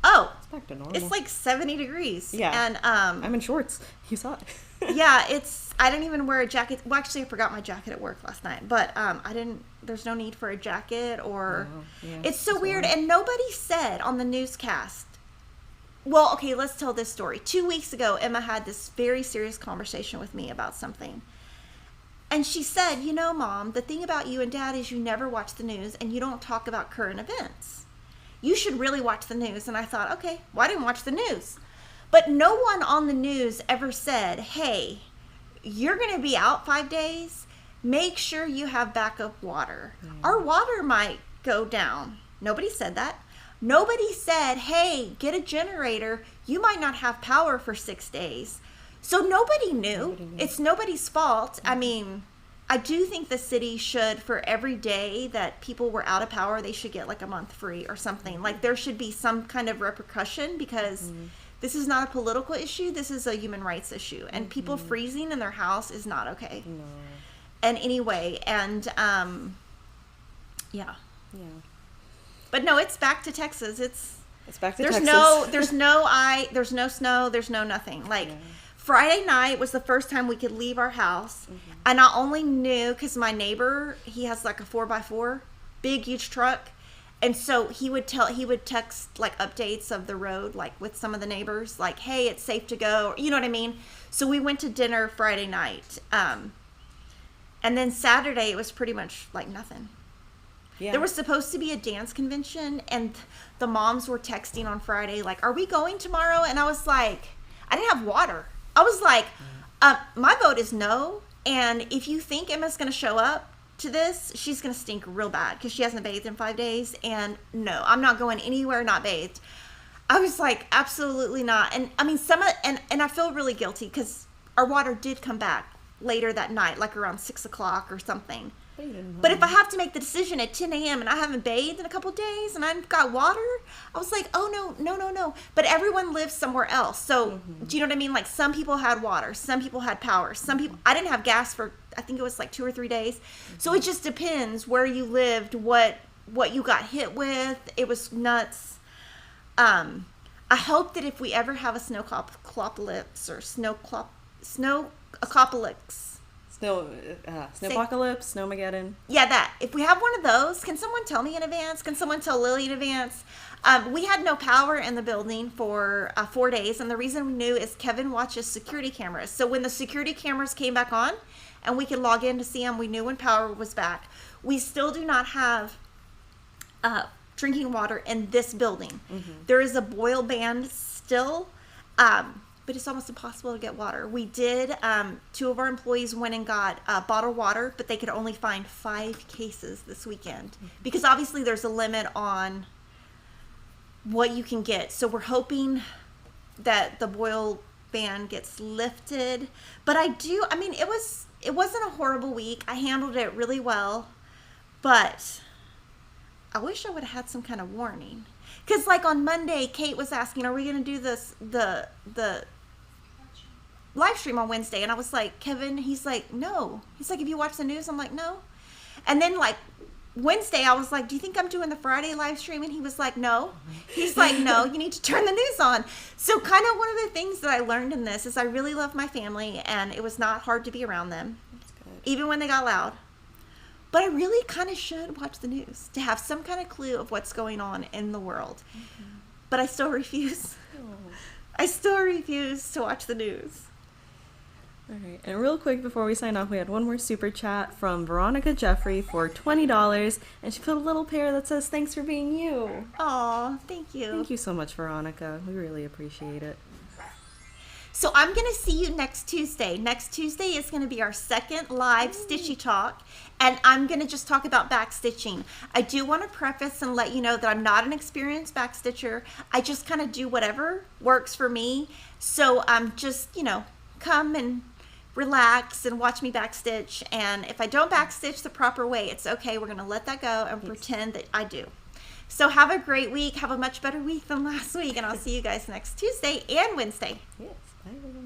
Oh. It's back to normal. It's like 70 degrees. Yeah. And, I'm in shorts. You saw it. Yeah, I didn't even wear a jacket. Well, actually, I forgot my jacket at work last night, but there's no need for a jacket or, it's so weird. And nobody said on the newscast, well, okay, let's tell this story. 2 weeks ago, Emma had this very serious conversation with me about something. And she said, Mom, the thing about you and Dad is you never watch the news and you don't talk about current events. You should really watch the news. And I thought, okay, well, I didn't watch the news. But no one on the news ever said, hey, you're going to be out 5 days. Make sure you have backup water. Our water might go down. Nobody said that. Nobody said, hey, get a generator. You might not have power for 6 days. So nobody knew. It's nobody's fault. I mean, I do think the city should, for every day that people were out of power, they should get like a month free or something. Like there should be some kind of repercussion because this is not a political issue. This is a human rights issue. And people freezing in their house is not okay. No. And anyway, and yeah. Yeah. But no, it's back to Texas. It's back to there's Texas. there's no snow, there's no nothing. Like Friday night was the first time we could leave our house. And I only knew because my neighbor, he has like a 4x4, big, huge truck. And so he would text like updates of the road, like with some of the neighbors, like, hey, it's safe to go. You know what I mean? So we went to dinner Friday night. And then Saturday, it was pretty much like nothing. Yeah. There was supposed to be a dance convention, and the moms were texting on Friday, like, are we going tomorrow? And I was like, I didn't have water. I was like, my vote is no. And if you think Emma's going to show up to this, she's gonna stink real bad because she hasn't bathed in 5 days. And no, I'm not going anywhere not bathed. I was like, absolutely not. And I mean, and I feel really guilty because our water did come back later that night, like around 6 o'clock or something. But if I have to make the decision at 10 a.m. and I haven't bathed in a couple of days and I've got water, I was like, oh, no. But everyone lives somewhere else. So do you know what I mean? Like some people had water, some people had power, some people, I didn't have gas for, I think it was like 2 or 3 days. So it just depends where you lived, what you got hit with. It was nuts. I hope that if we ever have a snowclopalypse or snowclopalypse, Snowpocalypse, Snowmageddon. yeah, that. If we have one of those, can someone tell me in advance? Can someone tell Lily in advance? We had no power in the building for 4 days, and the reason we knew is Kevin watches security cameras. So when the security cameras came back on, and we could log in to see them, we knew when power was back. We still do not have drinking water in this building. There is a boil ban still, but it's almost impossible to get water. We did, 2 of our employees went and got bottled water, but they could only find 5 cases this weekend because obviously there's a limit on what you can get. So we're hoping that the boil ban gets lifted. But I mean, it wasn't a horrible week. I handled it really well, but I wish I would have had some kind of warning. Because like on Monday, Kate was asking, are we going to do the live stream on Wednesday? And I was like, Kevin, he's like, no. He's like, have you watched the news? I'm like, no. And then like Wednesday, I was like, do you think I'm doing the Friday live stream? And he was like, no. He's like, no, you need to turn the news on. So kind of one of the things that I learned in this is I really love my family, and it was not hard to be around them, even when they got loud. But I really kind of should watch the news to have some kind of clue of what's going on in the world. But I still refuse. I still refuse to watch the news. All right, and real quick before we sign off, we had one more super chat from Veronica Jeffrey for $20, and she put a little pair that says, thanks for being you. Aw, thank you. Thank you so much, Veronica. We really appreciate it. So I'm going to see you next Tuesday. Next Tuesday is going to be our second live Stitchy Talk, and I'm going to just talk about backstitching. I do want to preface and let you know that I'm not an experienced backstitcher. I just kind of do whatever works for me. So just, come and relax and watch me backstitch. And if I don't backstitch the proper way, it's okay. We're going to let that go and pretend that I do. So have a great week. Have a much better week than last week. And I'll see you guys next Tuesday and Wednesday. Yes, bye everyone.